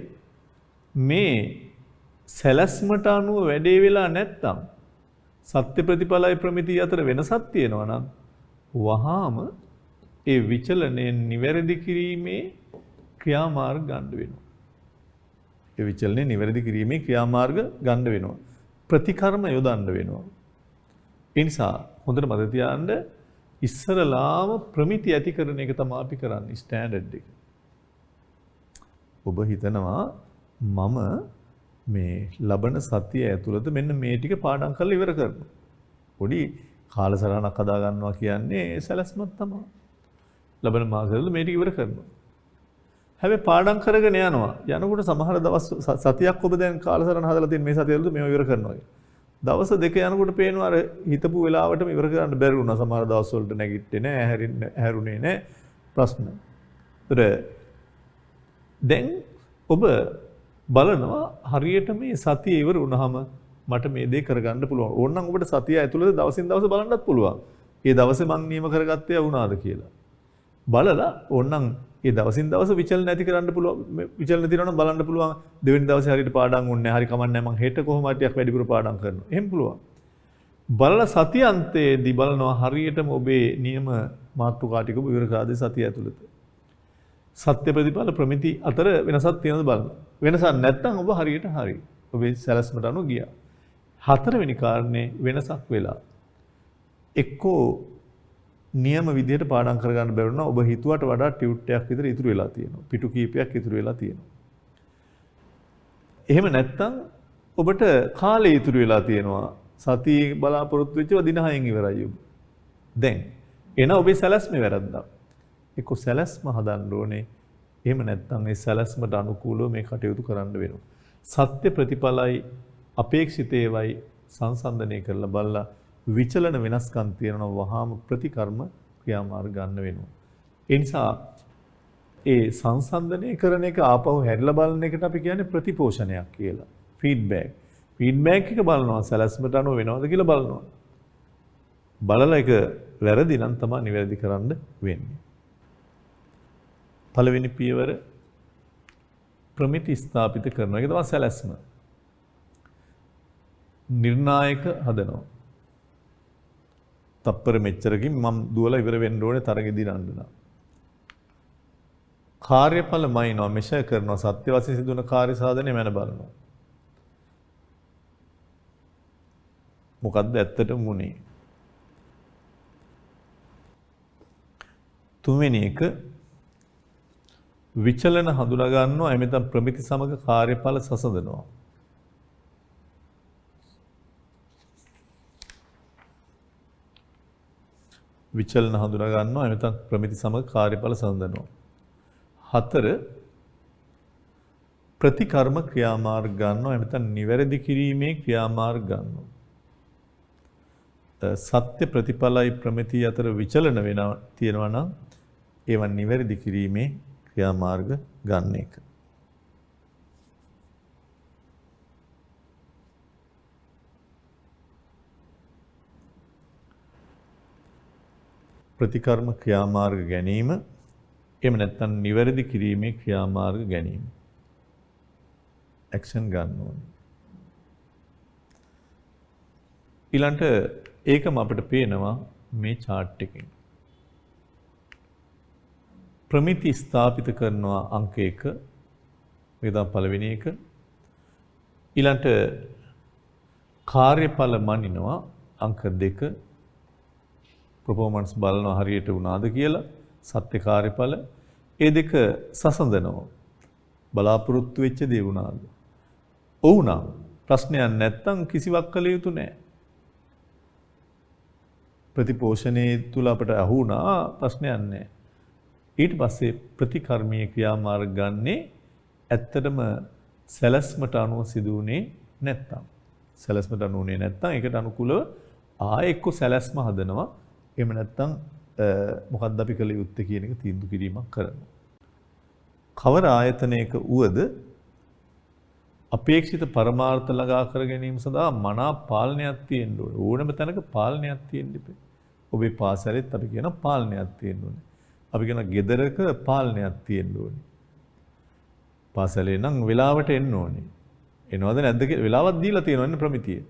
මේ සැලැස්මට අනුව වැඩේ වෙලා නැත්තම් සත්‍ය ප්‍රතිඵලයි ප්‍රමිතිය අතර වෙනසක් තියෙනවා නම් වහාම ඒ විචලනයෙන් නිවැරදි කිරීමේ ක්‍රියාමාර්ග ගන්න වෙනවා. ඒ විචලනය නිවැරදි කිරීමේ ක්‍රියාමාර්ග ගන්න වෙනවා. ප්‍රතිකර්ම යොදන්න වෙනවා. ඒ නිසා හොඳට මතක තියාගන්න ඉස්සරලාම ප්‍රමිති ඇති කරන එක තමයි අපි කරන්නේ ස්ටෑන්ඩඩ් එක. ඔබ හිතනවා මම මේ ලබන සතිය ඇතුළත මෙන්න මේ ටික පාඩම් කරලා ඉවර කරනවා. පොඩි කාලසටහනක් හදා ගන්නවා කියන්නේ සැලැස්මක් තමයි. ලබන මාසෙවල මේ ටික ඉවර කරනවා. හැබැයි පාඩම් කරගෙන යනවා. යනකොට සමහර දවස් සතියක් ඔබ දැන් කාලසටහන හදලා තියෙන මේ සතිය ඇතුළත මේව ඉවර කරනවා. දවස් දෙක යනකොට පේනවා අර හිතපු වෙලාවටම ඉවර කරන්න බැරි වුණා. සමහර දවස් වලට නැගිට්ටේ නැහැ, හැරුණේ නැහැ ප්‍රශ්න. ඒතර දැන් ඔබ බලනවා හරියට මේ සතිය ඉවර වුණාම මට මේ දේ කරගන්න පුළුවන්. ඕනනම් ඔබට සතිය ඇතුළත දවසින් දවස බලන්නත් පුළුවන්. ඒ දවසේ මං නියම කරගත්තේ වුණාද කියලා. බලලා ඕනනම් ඒ දවසින් දවස විචලන නැති කරන්න පුළුවන්. විචලන තියෙනවා නම් බලන්න පුළුවන්. දෙවෙනි දවසේ හරියට පාඩම් වුණේ නැහැ. හරි කමන්නේ මං හෙට කොහොම හරි ටිකක් වැඩිපුර පාඩම් කරනවා. එහෙම පුළුවන්. බලලා සතිය අන්තයේදී බලනවා හරියටම ඔබේ නියම මාතෘකා ටික ඉවර කරාද සතිය ඇතුළත. සත්‍ය ප්‍රතිඵල ප්‍රමිති අතර වෙනසක් තියෙනවද බලන්න. වෙනසක් නැත්නම් ඔබ හරියට හරි. ඔබේ සැලැස්මට අනුව ගියා. හතරවෙනි කාරණේ වෙනසක් වෙලා. එක්කෝ නියම විදිහට පාඩම් කරගන්න බැරි වුණා. ඔබ හිතුවට වඩා ටියුට් එකක් විතර ඉතුරු වෙලා තියෙනවා. පිටු කීපයක් ඉතුරු වෙලා තියෙනවා. එහෙම නැත්නම් ඔබට කාලය ඉතුරු වෙලා තියෙනවා. සතියේ බලාපොරොත්තු වෙච්ච දින 6න් ඉවරයි ඔබ. දැන් එන ඔබේ සැලැස්මේ වැරද්දක්. ඒක සැලැස්ම හදන්න ඕනේ. එහෙම නැත්නම් ඒ සැලැස්මට අනුකූලව මේ කටයුතු කරන්න වෙනවා. සත්‍ය ප්‍රතිඵලයි අපේක්ෂිතේවයි සංසන්දනය කරලා බලලා විචලන වෙනස්කම් තියෙනවා වහාම ප්‍රතිකර්ම ක්‍රියාමාර්ග ගන්න වෙනවා. ඒ නිසා ඒ සංසන්දනය කරන එක ආපහු හැරිලා බලන එකට අපි කියන්නේ ප්‍රතිපෝෂණයක් කියලා. ෆීඩ්බැක්. ෆීඩ්බැක් එක බලනවා සැලැස්මට අනුව වෙනවද කියලා බලනවා. බලලා ඒක වැරදි නම් තමයි නිවැරදි කරන්න වෙන්නේ. පළවෙනි පියවර ප්‍රමිති ස්ථාපිත කරනවා. ඒක තමයි සැලැස්ම. නිර්ණායක හදනවා. තප්පර මෙච්චරකින් මම දුවලා ඉවර වෙන්න ඕනේ තරගෙදි නන්දනා. කාර්යඵලමයිනවා මෙෂර් කරනවා සත්‍ය වශයෙන් සිදුවන කාර්ය සාධනය මැන බලනවා. මොකද්ද ඇත්තටම වුනේ? තුන්වෙනි එක විචලන හඳුනා ගන්නවා එමෙතන ප්‍රමිති සමග කාර්යඵල සසඳනවා. විචලන හඳුනා ගන්නවා එමෙතන ප්‍රමිති සමග කාර්යඵල සසඳනවා. 4 ප්‍රතිකර්ම ක්‍රියාමාර්ග ගන්නවා එමෙතන නිවැරදි කිරීමේ ක්‍රියාමාර්ග ගන්නවා. සත්‍ය ප්‍රතිඵලයි ප්‍රමිති අතර විචලන වෙනවා තියෙනවා නම් ඒවා නිවැරදි කිරීමේ ක්‍රියාමාර්ග ගන්න එක. ප්‍රතිකර්ම ක්‍රියාමාර්ග ගැනීම එහෙම නැත්නම් නිවැරදි කිරීමේ ක්‍රියාමාර්ග ගැනීම. ඇක්ෂන් ගන්න ඕනේ. ඊළඟට ඒකම අපිට පේනවා මේ chart එකෙන්. ප්‍රමිති ස්ථාපිත කරනවා අංක 1. මේක තමයි පළවෙනි එක. ඊළඟට කාර්යඵල මනිනවා අංක 2. performance බලනවා හරියට වුණාද කියලා සත්‍ය කාර්යඵල ඒ දෙක සසඳනවා. බලාපොරොත්තු වෙච්ච දේ වුණාද? ඔව් නම් ප්‍රශ්නයක් නැත්තම් කිසිවක් කළ යුතු නැහැ. ප්‍රතිපෝෂණයේ තුල අපට අහුණා ප්‍රශ්නයක් නැහැ. ඊට පස්සේ ප්‍රතිකර්මීය ක්‍රියාමාර්ග ගන්නේ ඇත්තටම සැලැස්මට අනුව සිදුුනේ නැත්තම්. සැලැස්මට අනුුනේ නැත්තම් ඒකට අනුකූලව ආයෙ එක්ක සැලැස්ම හදනවා. එහෙම නැත්තම් මොකක්ද අපි කළ යුත්තේ කියන එක තීන්දුව කිරීමක් කරනවා. කවර ආයතනයක වුවද අපේක්ෂිත පරමාර්ථ ළඟා කර ගැනීම සඳහා මනා පාලනයක් තියෙන්න ඕනේ. ඕනම තැනක පාලනයක් තියෙන්න ඉපේ. ඔබේ පාසලෙත් අපි කියන පාලනයක් තියෙන්න ඕනේ. අපි කියන ගෙදරක පාලනයක් තියෙන්න ඕනේ. පාසලේ නම් වෙලාවට එන්න ඕනේ. එනවද නැද්ද කියලා වෙලාවක් දීලා තියෙනවනේ ප්‍රමිතිය.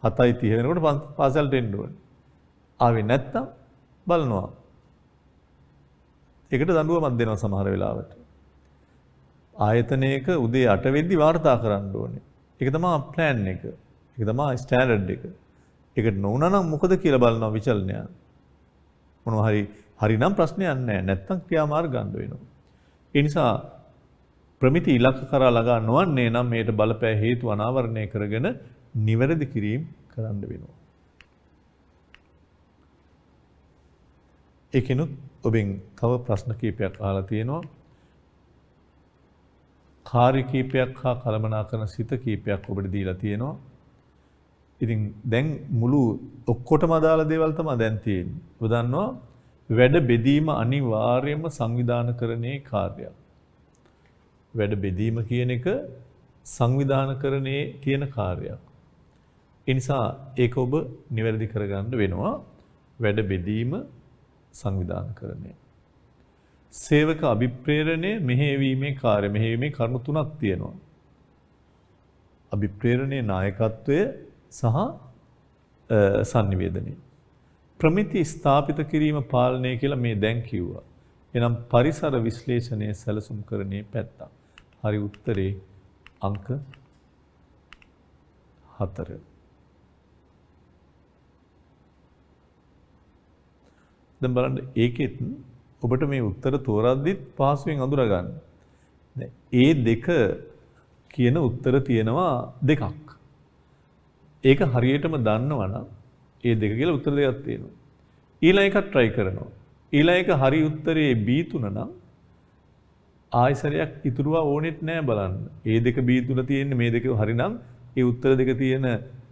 7:30 වෙනකොට පාසලට එන්න ඕනේ. ආවේ නැත්තම් බලනවා. ඒකට දඬුවමක් දෙනවා සමහර වෙලාවට. ආයතනයක උදේ 8 වෙද්දි වාර්තා කරන්න ඕනේ. ඒක තමයි ප්ලෑන් එක. ඒක තමයි ස්ටෑන්ඩඩ් එක. ඒකට නොවුනා නම් මොකද කියලා බලනවා විචලනය. මොනවා හරි නම් ප්‍රශ්නයක් නැහැ. නැත්තම් ක්‍රියාමාර්ග ගන්න වෙනවා. ඒ නිසා ප්‍රමිති ඉලක්ක කරා ළඟා නොවන්නේ නම් මේට බලපෑ හේතු අනාවරණය කරගෙන නිවැරදි කිරීම කරන්න වෙනවා. ඒකිනුත් ඔබෙන් තව ප්‍රශ්න කීපයක් අහලා තියෙනවා. කාර්ය කීපයක් හා කළමනාකරන සිත කීපයක් ඔබට දීලා තියෙනවා. ඉතින් දැන් මුළු ඔක්කොටම අදාළ දේවල් තමයි දැන් තියෙන්නේ. ඔබ දන්නවා වැඩ බෙදීම අනිවාර්යයෙන්ම සංවිධානකරණයේ කාර්යයක්. වැඩ බෙදීම කියන එක සංවිධානකරණයේ තියෙන කාර්යයක්. ඒ නිසා ඒක ඔබ නිවැරදි කරගන්න වෙනවා. වැඩ බෙදීම සංවිධානකරණය. සේවක අභිප්‍රේරණය මෙහෙයවීමේ කාර්ය. මෙහෙයවීමේ කරුණු තුනක් තියෙනවා. අභිප්‍රේරණයේ නායකත්වය සහ sannivedanaye. ප්‍රමිති ස්ථාපිත කිරීම පාලනය කියලා මේ දැන් කිව්වා. එනම් පරිසර විශ්ලේෂණයේ සැලසුම් කරන්නේ පැත්ත. හරි උත්තරේ අංක 4. දැන් බලන්න ඒකෙත් ඔබට මේ උත්තර තෝරද්දිත් පහසුවෙන් අඳුරා ගන්න. දැන් ඒ දෙක කියන උත්තර තියෙනවා දෙකක්. ඒක හරියටම දන්නවනම් ඒ දෙක කියලා උත්තර දෙකක් තියෙනවා. ඊළඟ එකක් try කරනවා. ඊළඟ එක හරි උත්තරේ B3 නම් ආයසරයක් ඉතුරුවා ඕනෙත් නෑ බලන්න. ඒ දෙක B3 තියෙන්නේ මේ දෙක හරිනම් ඒ උත්තර දෙක තියෙන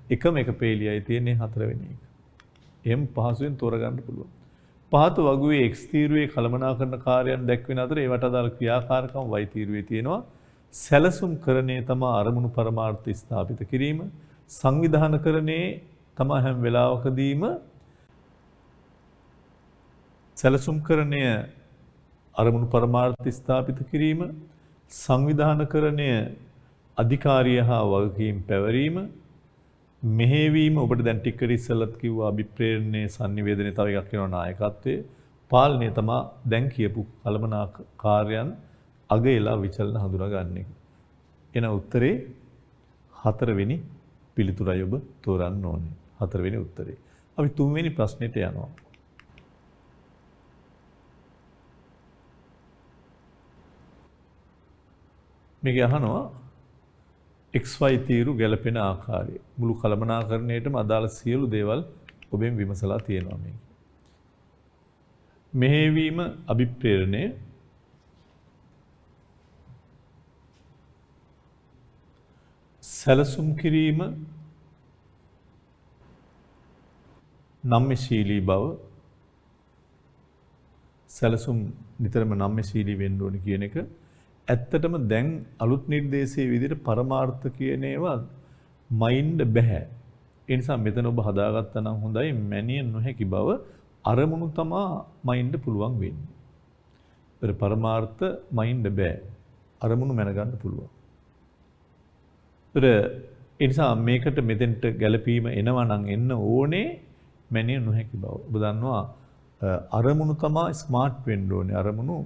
එකම එක පේලියයි තියෙන්නේ 4 වෙනි එක. එහෙම පහසුවෙන් තෝරගන්න පුළුවන්. පහත වගුවේ X තීරුවේ කළමනාකරන කාර්යයන් දැක්වෙන අතර ඒවට අදාළ ක්‍රියාකාරකම් Y තීරුවේ තියෙනවා. සැලසුම්කරණයේ තමයි අරමුණු පරමාර්ථ ස්ථාපිත කිරීම. සංවිධානකරණයේ තමයි හැම වෙලාවකදීම සැලසුම්කරණය අරමුණු පරමාර්ථ ස්ථාපිත කිරීම, සංවිධානකරණය අධිකාරිය හා වගකීම් පැවරීම, මෙහෙවීම ඔබට දැන් ටිකරි ඉස්සෙල්ලත් කිව්වා අභිප්‍රේරණයේ sannivedanaye තව එකක් වෙනවා නායකත්වයේ, පාලනය තමයි දැන් කියපු කළමනාකාරයන් අගයලා විචලන හඳුනා ගන්න එක. එන උත්තරේ 4 වෙනි පිළිතුරයි ඔබ තෝරන්න ඕනේ. 4 වෙනි උත්තරේ. අපි 3 වෙනි ප්‍රශ්නෙට යනවා. මේක අහනවා XY තීරු ගැලපෙන ආකාරය. මුළු කළමනාකරණයටම අදාළ සියලු දේවල් ඔබෙන් විමසලා තියෙනවා මේක. මෙහෙවීම අභිප්‍රේරණය, සැලසුම් කිරීම නම්‍යශීලී බව, සැලසුම් නිතරම නම්‍යශීලී වෙන්න ඕනේ කියන එක ඇත්තටම දැන් අලුත් නිර්දේශයේ විදිහට පරමාර්ථ කියන ඒවා මයින්ඩ් බෑ. ඒ නිසා මෙතන ඔබ හදාගත්තා නම් හොඳයි. මැනිය නොහැකි බව අරමුණු තමා මයින්ඩ් පුළුවන් වෙන්නේ. ඒතර පරමාර්ථ මයින්ඩ් බෑ. අරමුණු මැනගන්න පුළුවන්. ඒතර ඒ නිසා මේකට මෙතෙන්ට ගැළපීම එනවා නම් එන්න ඕනේ මැනිය නොහැකි බව. ඔබ දන්නවා අරමුණු තමා ස්මාර්ට් වෙන්න ඕනේ. අරමුණු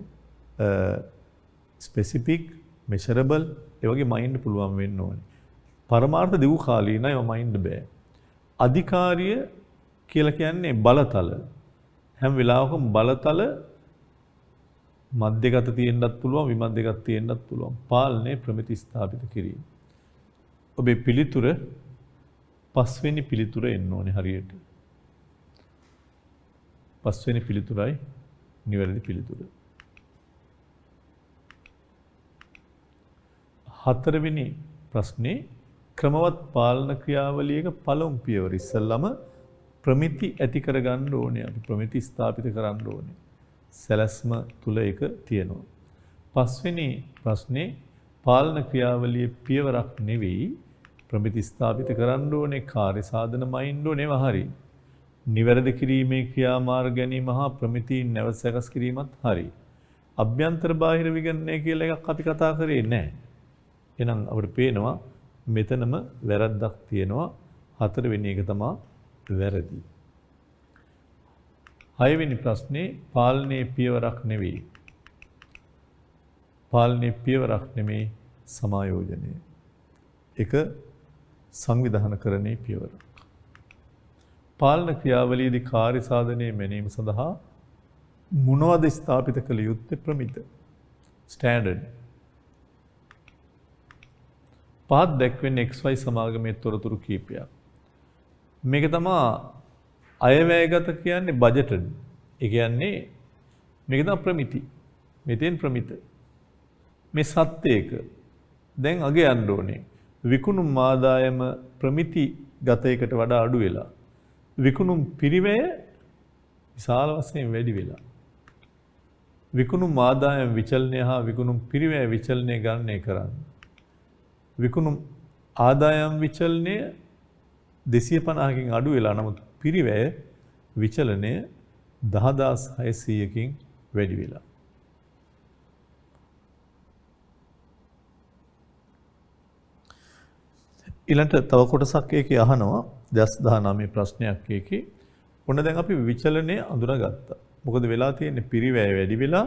ස්පෙસિෆික්, මෙෂරබල්, ඒ වගේ මයින්ඩ් පුළුවන් වෙන්න ඕනේ. පරමාර්ථ දිගු කාලීනයි ඒවා මයින්ඩ් බෑ. අධිකාරිය කියලා කියන්නේ බලතල. හැම වෙලාවකම බලතල මධ්‍යගත තියෙන්නත් පුළුවන්, විමධ්‍යගත තියෙන්නත් පුළුවන්. පාලනය ප්‍රමිති ස්ථාපිත කිරීම. ඔබේ පිළිතුර 5 වෙනි පිළිතුර එන්න ඕනේ හරියට. 5 වෙනි පිළිතුරයි නිවැරදි පිළිතුර. 4 වෙනි ප්‍රශ්නේ ක්‍රමවත් පාලන ක්‍රියාවලියක පළමු පියවර ඉස්සෙල්ලම ප්‍රමිති ඇති කරගන්න ඕනේ. අපි ප්‍රමිති ස්ථාපිත කරන්න ඕනේ. සැලැස්ම තුල ඒක තියෙනවා. 5 වෙනි ප්‍රශ්නේ පාලන ක්‍රියාවලියේ පියවරක් නෙවෙයි ප්‍රමිති ස්ථාපිත කරන්න ඕනේ. කාර්ය සාධන මයින්ඩ් ඕනේ හරි. නිවැරදි කිරීමේ ක්‍රියාමාර්ග ගැනීම හා ප්‍රමිතීන් නැවත සකස් කිරීමත් හරි. අභ්‍යන්තර බාහිර විගණනය කියලා එකක් අපි කතා කරේ නැහැ. එහෙනම් අපිට පේනවා මෙතනම වැරද්දක් තියෙනවා. 4 වෙනි එක තමයි වැරදි. 6 වෙනි ප්‍රශ්නේ පාලනයේ පියවරක් නෙවෙයි. පාලනයේ පියවරක් නෙමේ සමායෝජනය. එක සංවිධානකරණයේ පියවරක්. පාලන ක්‍රියාවලියේදී කාර්ය සාධනයේ මැනීම සඳහා මොනවද ස්ථාපිත කළ යුත්තේ? ප්‍රමිත, ස්ටෑන්ඩඩ්. පහත් දැක්වෙන්නේ XY සමාගමේ තොරතුරු කීපයක්. මේක තමයි අයවැයගත කියන්නේ බජටඩ්. ඒ කියන්නේ මේක තමයි ප්‍රමිති. මෙතෙන් ප්‍රමිත. මේ සත්‍යයක දැන් අග යන්න ඕනේ. විකුණුම් ආදායම ප්‍රමිති ගතයකට වඩා අඩු වෙලා. විකුණුම් පිරිවැය විශාල වශයෙන් වැඩි වෙලා. විකුණුම් ආදායම විචලනය හා විකුණුම් පිරිවැය විචලනය ගණනය කරන්න. විකුණුම් ආදායම් විචලනය 250කින් අඩු වෙලා නමුත් පිරිවැය විචලනය 10600කින් වැඩි වෙලා. ඊළඟට තව කොටසක් එකේ අහනවා 2019 ප්‍රශ්නයක් එකේ. ඔන්න දැන් අපි විචලනය අඳුනගත්තා. මොකද වෙලා තියෙන්නේ? පිරිවැය වැඩි වෙලා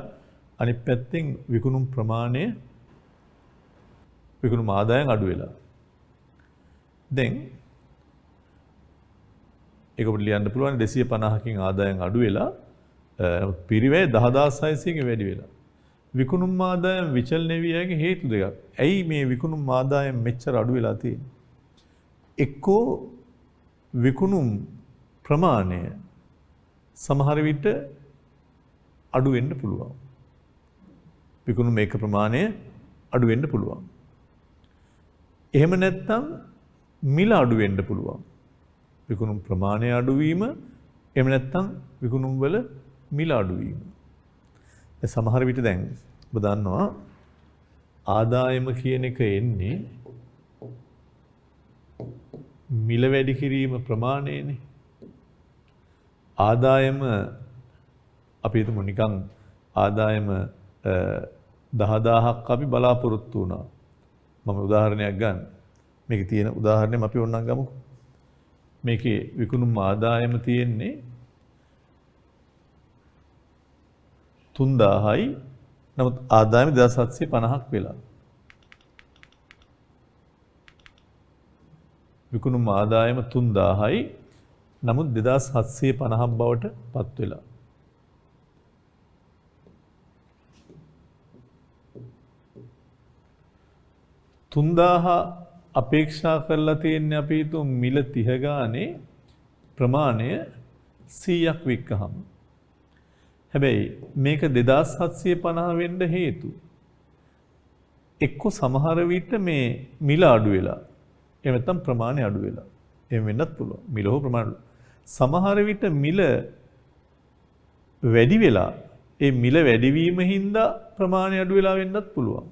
අනිත් පැත්තෙන් විකුණුම් ප්‍රමාණය විකුණුම් ආදායම් අඩු වෙලා. දැන් ඒක අපිට ලියන්න පුළුවන් 250කින් ආදායම් අඩු වෙලා නමුත් පිරිවැය 10600කින් වැඩි වෙලා. විකුණුම් ආදායම් විචලනය විය හැකි හේතු දෙකක්. ඇයි මේ විකුණුම් ආදායම් මෙච්චර අඩු වෙලා තියෙන්නේ? එක්කෝ විකුණුම් ප්‍රමාණය සමහර විට අඩු වෙන්න පුළුවන්. විකුණුම් මේක ප්‍රමාණය අඩු වෙන්න පුළුවන්. එහෙම නැත්නම් මිල අඩු වෙන්න පුළුවන්. විකුණුම් ප්‍රමාණය අඩු වීම එහෙම නැත්නම් විකුණුම් වල මිල අඩු වීම. සමහර විට දැන් ඔබ දන්නවා ආදායම කියන එක එන්නේ මිල වැඩි කිරීම ප්‍රමාණයනේ. ආදායම අපි හිතමු නිකන් ආදායම 10000ක් අපි බලාපොරොත්තු වුණා. මම උදාහරණයක් ගන්න. මේකේ තියෙන උදාහරණයක් අපි ඕනනම් ගමුකෝ. මේකේ විකුණුම් ආදායම තියෙන්නේ 3000යි. නමුත් ආදායම 2750ක් වෙලා. විකුණුම් ආදායම 3000යි. නමුත් 2750ක් බවට පත් වෙලා. තුන්දාහ අපේක්ෂා කරලා තියෙන්නේ අපි හිතුව මිල 30 ගානේ ප්‍රමාණය 100ක් වික්කහම. හැබැයි මේක 2750 වෙන්න හේතු එක්ක සමහර විට මේ මිල අඩු වෙලා එහෙම නැත්නම් ප්‍රමාණය අඩු වෙලා. එහෙම වෙන්නත් පුළුවන්. මිල හෝ ප්‍රමාණය. සමහර විට මිල වැඩි වෙලා ඒ මිල වැඩිවීම හින්දා ප්‍රමාණය අඩු වෙලා වෙන්නත් පුළුවන්.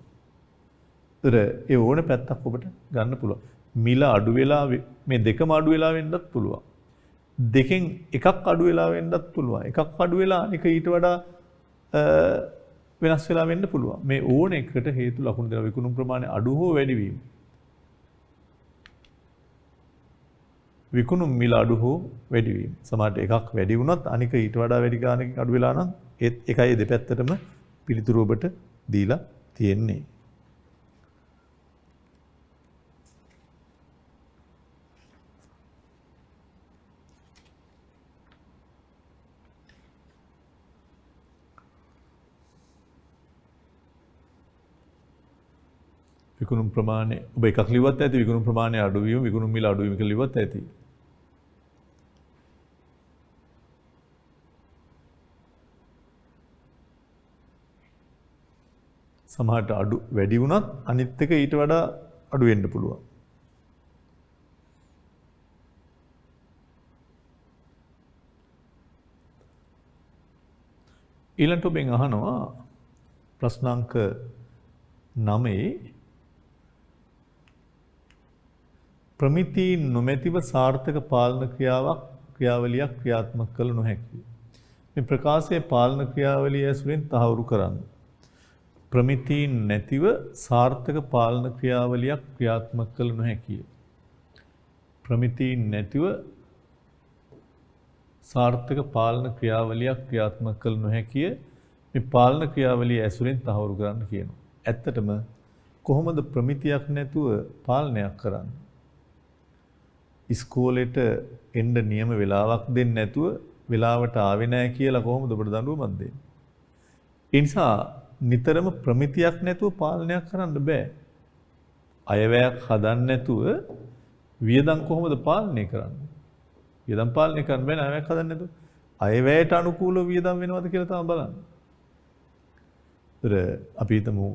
ඒ ඕන පැත්තක් ඔබට ගන්න පුළුවන්. මිල අඩු වෙලා මේ දෙකම අඩු වෙලා වෙන්නත් පුළුවන්. දෙකෙන් එකක් අඩු වෙලා වෙන්නත් පුළුවන්. එකක් අඩු වෙලා අනික ඊට වඩා වෙනස් වෙලා වෙන්න පුළුවන්. මේ ඕන එකට හේතු ලකුණු දෙනවා. විකුණුම් ප්‍රමාණය අඩු හෝ වැඩි වීම. විකුණුම් මිල අඩු හෝ වැඩි වීම. සමහරට එකක් වැඩි වුණත් අනික ඊට වඩා වැඩි ගානකින් අඩු වෙලා නම් ඒත් එකයි දෙපැත්තටම පිළිතුරු ඔබට දීලා තියෙන්නේ. විකුණුම් ප්‍රමාණය ඔබ එකක් ලිව්වත් ඇති. විකුණුම් ප්‍රමාණය අඩු වීම විකුණුම් මිල අඩු වීම කියලා ලිව්වත් ඇති. සමහරට අඩු වැඩි වුණත් අනිත් එක ඊට වඩා අඩු වෙන්න පුළුවන්. ඊළඟට ඔබෙන් අහනවා ප්‍රශ්නාංක 9 ප්‍රමිතීන් නොමැතිව සාර්ථක පාලන ක්‍රියාවලියක් ක්‍රියාත්මක කළ නොහැකියි. මේ ප්‍රකාශයේ පාලන ක්‍රියාවලිය ඇසුරින් තහවුරු කරන්න. ප්‍රමිතීන් නැතිව සාර්ථක පාලන ක්‍රියාවලියක් ක්‍රියාත්මක කළ නොහැකියි. ප්‍රමිතීන් නැතිව සාර්ථක පාලන ක්‍රියාවලියක් ක්‍රියාත්මක කළ නොහැකිය. මේ පාලන ක්‍රියාවලිය ඇසුරින් තහවුරු කරන්න කියනවා. ඇත්තටම කොහොමද ප්‍රමිතියක් නැතුව පාලනයක් කරන්නේ? ඉස්කෝලේට එන්න නියම වෙලාවක් දෙන්නේ නැතුව වෙලාවට ආවේ නැහැ කියලා කොහොමද ඔබට දඬුවමක් දෙන්නේ? ඒ නිසා නිතරම ප්‍රමිතියක් නැතුව පාලනයක් කරන්න බෑ. අයවැයක් හදන්න නැතුව වියදම් කොහොමද පාලනය කරන්නේ? වියදම් පාලනය කරන්න බෑ අයවැයක් හදන්න නැතුව. අයවැයට අනුකූලව වියදම් වෙනවද කියලා තමයි බලන්න. අපි හිතමු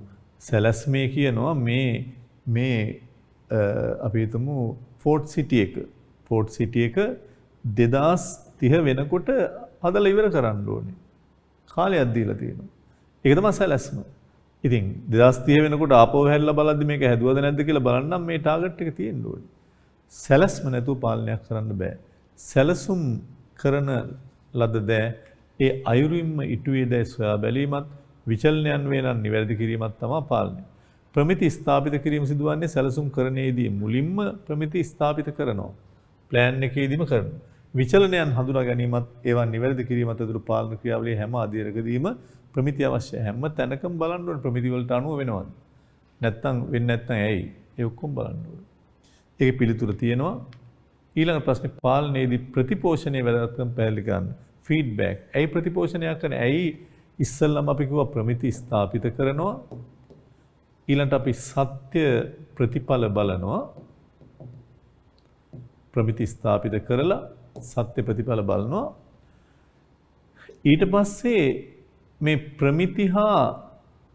සැලැස්මේ කියනවා මේ අපි හිතමු ෆෝර්ට් සිටි එක 2030 වෙනකොට හදලා ඉවර කරන්න ඕනේ. කාලයක් දීලා තියෙනවා. ඒක තමයි සැලැස්ම. ඉතින් 2030 වෙනකොට ආපහු හැරිලා බලද්දි මේක හැදුවද නැද්ද කියලා බලන්නම් මේ ටාගට් එක තියෙන්න ඕනේ. සැලැස්ම නැතුව පාලනයක් කරන්න බෑ. සැලසුම් කරන ලද දෑ ඒ අයුරින්ම ඉටුවේ දෑ සොයා බැලීමත් විචලනයන් වේලන් නිවැරදි කිරීමත් තමයි පාලනය. ප්‍රමිති ස්ථාපිත කිරීම සිදුවන්නේ සැලසුම් කරණයේදී මුලින්ම ප්‍රමිති ස්ථාපිත කරනවා. ප්ලෑන් එකේදීම කරනවා. විචලනයන් හඳුනා ගැනීමත් ඒවා නිවැරදි කිරීමත් ඇතුළු පාලන ක්‍රියාවලියේ හැම අධීරකදීම ප්‍රමිති අවශ්‍යයි. හැම තැනකම බලන්න ඕනේ ප්‍රමිති වලට අනුව වෙනවද? නැත්තම් වෙන්නේ නැත්තම් ඇයි? ඒ ඔක්කොම බලන්න ඕනේ. ඒකේ පිළිතුර තියෙනවා. ඊළඟ ප්‍රශ්නේ පාලනයේදී ප්‍රතිපෝෂණයේ වැදගත්කම පැහැදිලි කරන්න. ෆීඩ්බැක්. ඇයි ප්‍රතිපෝෂණයක් කරන්නේ? ඇයි ඉස්සෙල්ලාම අපි කිව්වා ප්‍රමිති ස්ථාපිත කරනවා. ඊළඟට අපි සත්‍ය ප්‍රතිඵල බලනවා. ප්‍රමිති ස්ථාපිත කරලා සත්‍ය ප්‍රතිඵල බලනවා. ඊට පස්සේ මේ ප්‍රමිති හා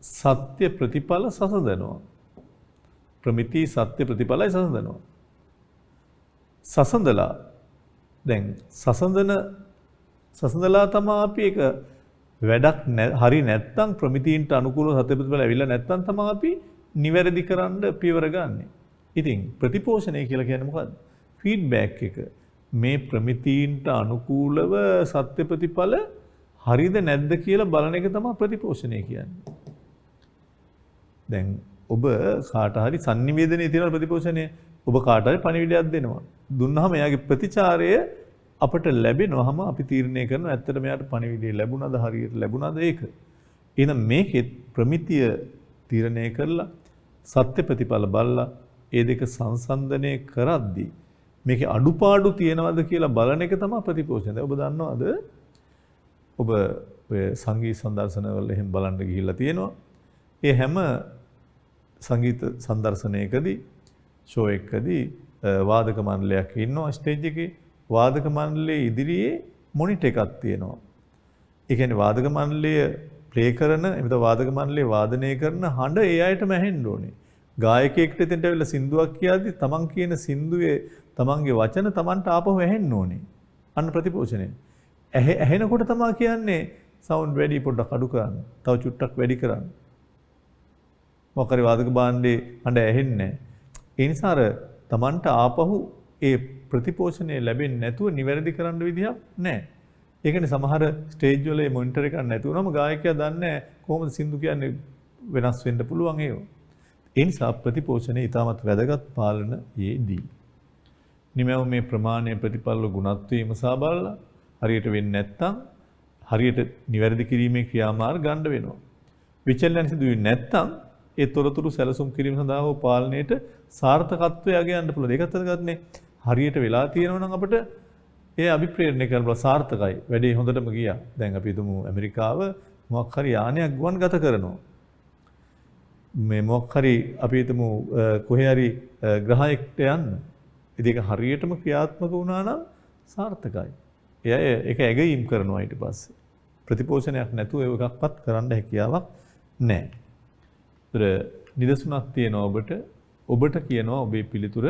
සත්‍ය ප්‍රතිඵල සසඳනවා. ප්‍රමිති සත්‍ය ප්‍රතිඵලයි සසඳනවා. සසඳලා දැන් සසඳලා තමයි අපි එක වැඩක් හරි නැත්තම් ප්‍රමිතීන්ට අනුකූලව සත්‍ය ප්‍රතිඵල ඇවිල්ලා නැත්තම් තමයි අපි නිවැරදි කරන්න පියවර ගන්නෙ. ඉතින් ප්‍රතිපෝෂණය කියලා කියන්නේ මොකද්ද? ෆීඩ්බැක් එක. මේ ප්‍රමිතීන්ට අනුකූලව සත්‍ය ප්‍රතිඵල හරිද නැද්ද කියලා බලන එක තමයි ප්‍රතිපෝෂණය කියන්නේ. දැන් ඔබ කාට හරි sannivedanaya තියෙන ප්‍රතිපෝෂණය ඔබ කාට හරි පණිවිඩයක් දෙනවා. දුන්නාම එයාගේ ප්‍රතිචාරය අපට ලැබෙනවම අපි තීරණය කරනවා ඇත්තට මෙයාට පණිවිඩය ලැබුණාද හරියට ලැබුණාද ඒක. එහෙනම් මේකෙත් ප්‍රමිතිය තීරණය කරලා සත්‍ය ප්‍රතිඵල බලලා ඒ දෙක සංසන්දනය කරද්දී මේකේ අඩුපාඩු තියෙනවද කියලා බලන එක තමයි ප්‍රතිපෝෂණය. ඔබ දන්නවද? ඔබ ඔය සංගීත සංදර්ශනවල එහෙම බලන්න ගිහිල්ලා තියෙනවා. ඒ හැම සංගීත සංදර්ශනයකදී ෂෝ එකකදී වාදක මණ්ඩලයක් ඉන්නවා ස්ටේජ් එකේ. වාදක මණ්ඩලයේ ඉදිරියේ මොනිටර් එකක් තියෙනවා. ඒ කියන්නේ වාදක මණ්ඩලය ප්ලේ කරන එමෙත වාදක මණ්ඩලයේ වාදනය කරන හඬ ඒ අයටම ඇහෙන්න ඕනේ. ගායකයෙක්ට එතෙන්ට ඇවිල්ලා සින්දුවක් කියද්දි තමන් කියන සින්දුවේ තමන්ගේ වචන තමන්ට ආපහු ඇහෙන්න ඕනේ. අන්න ප්‍රතිපෝෂණය. ඇහෙනකොට තමයි කියන්නේ සවුන්ඩ් වැඩි පොඩ්ඩක් අඩු කරන්න. තව චුට්ටක් වැඩි කරන්න. මොකරි වාදක භාණ්ඩේ හඬ ඇහෙන්නේ නැහැ. ඒ නිසා අර තමන්ට ආපහු ඒ ප්‍රතිපෝෂණය ලැබෙන්නේ නැතුව නිවැරදි කරන්න විදිහක් නැහැ. ඒ කියන්නේ සමහර ස්ටේජ් වල මේ මොනිටර් එකක් නැතුවම ගායකයා දන්නේ කොහොමද සින්දු කියන්නේ වෙනස් වෙන්න පුළුවන් ඒව. ඒ නිසා ප්‍රතිපෝෂණය ඉතාමත් වැදගත් පාලනයේදී. නිමෙව මේ ප්‍රමාණය ප්‍රතිපල ගුණත්වය ඉමසා බලලා හරියට වෙන්නේ නැත්නම් හරියට නිවැරදි කිරීමේ ක්‍රියාමාර්ග ගන්න වෙනවා. විචලන සිදු වෙන්නේ නැත්නම් ඒ තොරතුරු සැලසුම් කිරීම සඳහා හෝ පාලනයේට සාර්ථකත්වය යගේ යන්න පුළුවන්. ඒකත් වැදගත්නේ. හරියට වෙලා තියෙනවා නම් අපිට ඒ අභිප්‍රේරණය කරන්න සාර්ථකයි. වැඩේ හොඳටම ගියා. දැන් අපි හිතමු ඇමරිකාව මොකක් හරි යානයක් ගුවන් ගත කරනවා. මේ මොකක් හරි අපි හිතමු කොහේ හරි ග්‍රහයකට යන්න. ඉතින් ඒක හරියටම ක්‍රියාත්මක වුණා නම් සාර්ථකයි. එයා ඒක ඇගීම් කරනවා ඊට පස්සේ. ප්‍රතිපෝෂණයක් නැතුව ඒකක්වත් කරන්න හැකියාවක් නැහැ. නිදසුනක් තියෙනවා ඔබට කියනවා ඔබේ පිළිතුර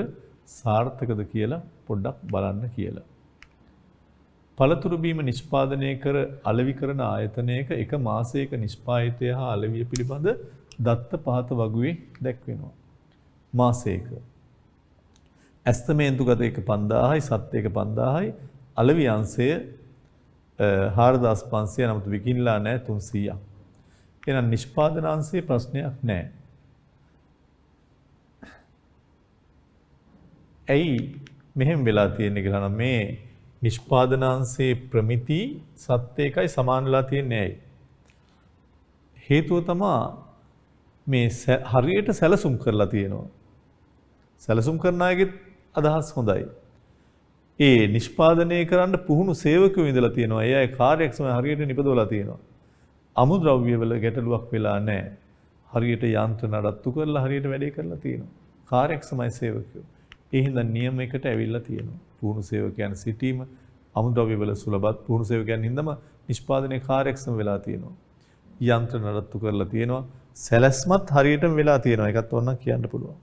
සාර්ථකද කියලා පොඩ්ඩක් බලන්න කියලා. පළතුරු බීම නිෂ්පාදනය කර අලෙවි කරන ආයතනයක එක මාසයක නිෂ්පාදිතය හා අලෙවිය පිළිබඳ දත්ත පහත වගුවේ දැක්වෙනවා. මාසයක. ඇස්තමේන්තුගත එක 5000යි සත්‍යයක 5000යි අලෙවි අංශය 4500 නමුත් විකිණලා නැහැ 300ක්. එහෙනම් නිෂ්පාදන අංශයේ ප්‍රශ්නයක් නැහැ. ඇයි මෙහෙම වෙලා තියෙන්නේ කියලා නම් මේ නිෂ්පාදනාංශයේ ප්‍රමිති සත්‍යයකයි සමානලා තියෙන්නේ ඇයි? හේතුව තමයි මේ හරියට සැලසුම් කරලා තියෙනවා. සැලසුම් කරන අයගේ අදහස් හොඳයි. ඒ නිෂ්පාදනය කරන්න පුහුණු සේවකයෝ ඉඳලා තියෙනවා. ඒ අය කාර්යක්ෂම හරියට නිපදවලා තියෙනවා. අමුද්‍රව්‍ය වල ගැටලුවක් වෙලා නැහැ. හරියට යන්ත්‍ර නඩත්තු කරලා හරියට වැඩේ කරලා තියෙනවා. කාර්යක්ෂමයි සේවකයෝ. ඒ හින්දා නියමයකට ඇවිල්ලා තියෙනවා. පුහුණු සේවකයන් සිටීම අමුද්‍රව්‍ය වල සුලභත් පුහුණු සේවකයන් හින්දාම නිෂ්පාදනයේ කාර්යක්ෂම වෙලා තියෙනවා. යන්ත්‍ර නඩත්තු කරලා තියෙනවා. සැලැස්මත් හරියටම වෙලා තියෙනවා. ඒකත් ඕනනම් කියන්න පුළුවන්.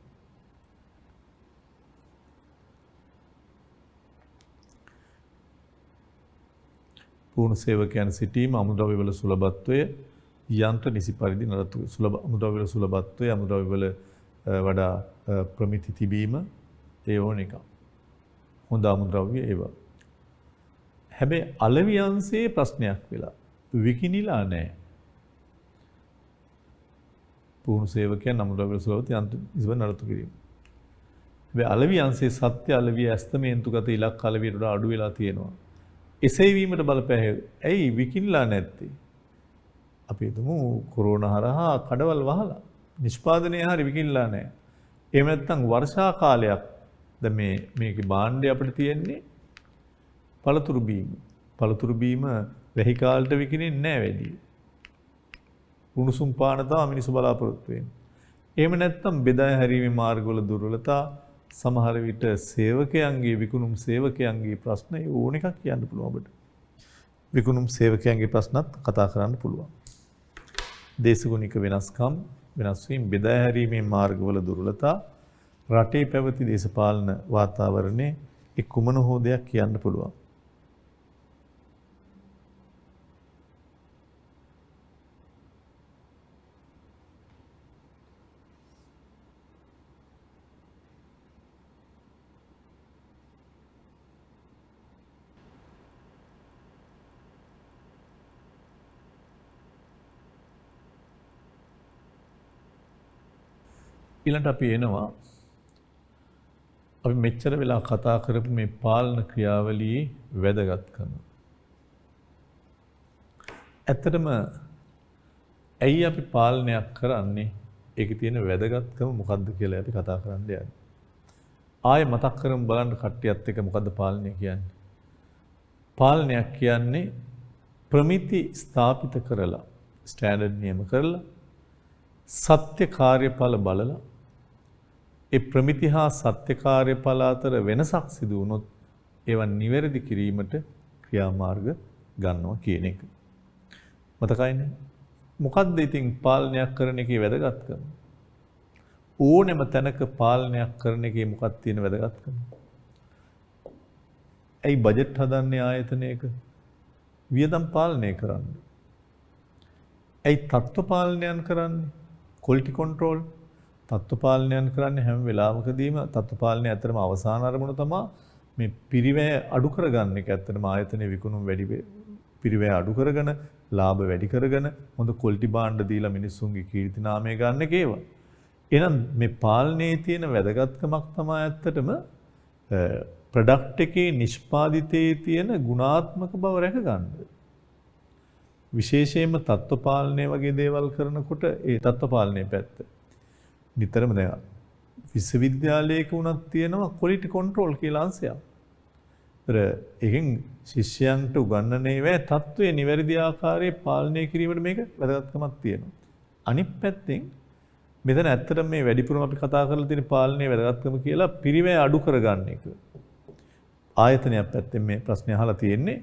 පුහුණු සේවකයන් සිටීම අමුද්‍රව්‍ය වල සුලභත්වය යන්ත්‍ර නිසි පරිදි නඩත්තු අමුද්‍රව්‍ය වල සුලභත්වය අමුද්‍රව්‍ය වල වඩා ප්‍රමිති තිබීම ඒ ඕන එක. හොඳ අමුද්‍රව්‍ය ඒවා. හැබැයි අලෙවි අංශයේ ප්‍රශ්නයක් වෙලා විකිණිලා නැහැ. පුහුණු සේවකයන් අමුද්‍රව්‍ය සුලභත්වය යන්ත්‍ර නිසි පරිදි නඩත්තු කිරීම. හැබැයි අලෙවි අංශයේ සත්‍ය අලෙවිය ඇස්තමේන්තුගත ඉලක්ක අලෙවියට වඩා අඩු වෙලා තියෙනවා. එසේ වීමට බලපෑ ඇයි විකිණලා නැත්තේ? අපි හිතමු කොරෝනා හරහා කඩවල් වහලා නිෂ්පාදනය හරි විකිණලා නැහැ. එහෙම නැත්නම් වර්ෂා කාලයක් දැන් මේකේ භාණ්ඩය අපිට තියෙන්නේ පළතුරු බීම. පළතුරු බීම වැහි කාලයට විකිණෙන්නේ නැහැ වැඩි. උණුසුම් පාන තමයි මිනිස්සු බලාපොරොත්තු වෙන්නේ. එහෙම නැත්නම් බෙදා හැරීමේ මාර්ගවල දුර්වලතා සමහර විට සේවකයන්ගේ විකුණුම් සේවකයන්ගේ ප්‍රශ්න ඕන එකක් කියන්න පුළුවන් ඔබට. විකුණුම් සේවකයන්ගේ ප්‍රශ්නත් කතා කරන්න පුළුවන්. දේශගුණික වෙනස්කම් වෙනස් වීම බෙදා හැරීමේ මාර්ගවල දුර්වලතා රටේ පැවති දේශපාලන වාතාවරණයේ එක් කුමන හෝ දෙයක් කියන්න පුළුවන්. ඊළඟට අපි එනවා අපි මෙච්චර වෙලා කතා කරපු මේ පාලන ක්‍රියාවලියේ වැදගත්කම. ඇත්තටම ඇයි අපි පාලනයක් කරන්නේ? ඒකේ තියෙන වැදගත්කම මොකක්ද කියලා අපි කතා කරන්න යන්නේ. ආයෙ මතක් කරමු බලන්න කට්ටියත් එක්ක මොකද්ද පාලනය කියන්නේ? පාලනයක් කියන්නේ ප්‍රමිති ස්ථාපිත කරලා ස්ටෑන්ඩඩ් නියම කරලා සත්‍ය කාර්යඵල බලලා ඒ ප්‍රමිති හා සත්‍ය කාර්යඵල අතර වෙනසක් සිදු වුණොත් ඒවා නිවැරදි කිරීමට ක්‍රියාමාර්ග ගන්නවා කියන එක. මතකයිනේ? මොකද්ද ඉතින් පාලනයක් කරන එකේ වැදගත්කම? ඕනෙම තැනක පාලනයක් කරන එකේ මොකක්ද තියෙන වැදගත්කම? ඇයි බජට් හදන්නේ ආයතනයක? වියදම් පාලනය කරන්න. ඇයි තත්ත්ව පාලනයන් කරන්නේ? ක්වොලිටි කන්ට්‍රෝල් තත්ත්ව පාලනයන් කරන්නේ හැම වෙලාවකදීම තත්ත්ව පාලනය ඇත්තටම අවසාන අරමුණ තමයි මේ පිරිවැය අඩු කරගන්න එක. ඇත්තටම ආයතනයේ විකුණුම් වැඩි පිරිවැය අඩු කරගෙන ලාභ වැඩි කරගෙන හොඳ ක්වොලිටි භාණ්ඩ දීලා මිනිස්සුන්ගේ කීර්ති නාමය ගන්න එක ඒවා. එහෙනම් මේ පාලනයේ තියෙන වැදගත්කමක් තමයි ඇත්තටම ප්‍රොඩක්ට් එකේ නිෂ්පාදිතයේ තියෙන ගුණාත්මක බව රැක ගන්න. විශේෂයෙන්ම තත්ත්ව පාලනය වගේ දේවල් කරනකොට ඒ තත්ත්ව පාලනයේ පැත්ත නිතරම දැන් විශ්වවිද්‍යාලයක වුණත් තියෙනවා ක්වොලිටි කන්ට්‍රෝල් කියලා අංශයක්. ඒකෙන් ශිෂ්‍යයන්ට උගන්වන්නේ වේ තත්ත්වයේ නිවැරදි ආකාරයේ පාලනය කිරීමට මේක වැදගත්කමක් තියෙනවා. අනිත් පැත්තෙන් මෙතන ඇත්තටම මේ වැඩිපුරම අපි කතා කරලා තියෙන පාලනයේ වැදගත්කම කියලා පිරිවැය අඩු කරගන්න එක. ආයතනයක් පැත්තෙන් මේ ප්‍රශ්නේ අහලා තියෙන්නේ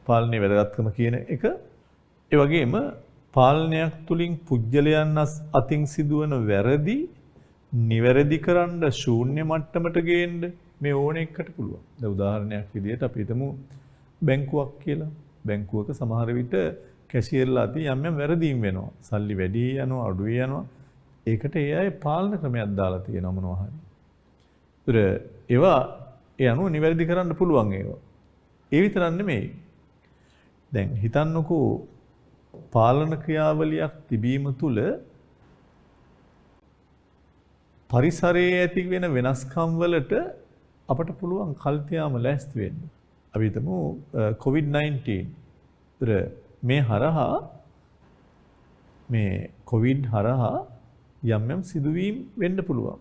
පාලනයේ වැදගත්කම කියන එක. ඒ වගේම පාලනයක් තුලින් පුජ්‍යලයන් අතින් සිදුවන වැරදි නිවැරදි කරන්න ශූන්‍ය මට්ටමට ගේන්න මේ ඕන එකට පුළුවන්. දැන් උදාහරණයක් විදිහට අපි හිතමු බැංකුවක් කියලා. බැංකුවක සමහර විට කැෂියර්ලා අතින් යම් යම් වැරදීම් වෙනවා. සල්ලි වැඩි යනවා අඩු යනවා. ඒකට ඒ අය පාලන ක්‍රමයක් දාලා තියෙනවා මොනවා හරි. ඒවා ඒ අනුව නිවැරදි කරන්න පුළුවන් ඒවා. ඒ විතරක් නෙමෙයි. දැන් හිතන්නකෝ පාලන ක්‍රියාවලියක් තිබීම තුළ පරිසරයේ ඇති වෙන වෙනස්කම් වලට අපට පුළුවන් කල්තියාම ලෑස්ති වෙන්න. අපි හිතමු COVID-19 මේ හරහා මේ COVID හරහා යම් යම් සිදුවීම් වෙන්න පුළුවන්.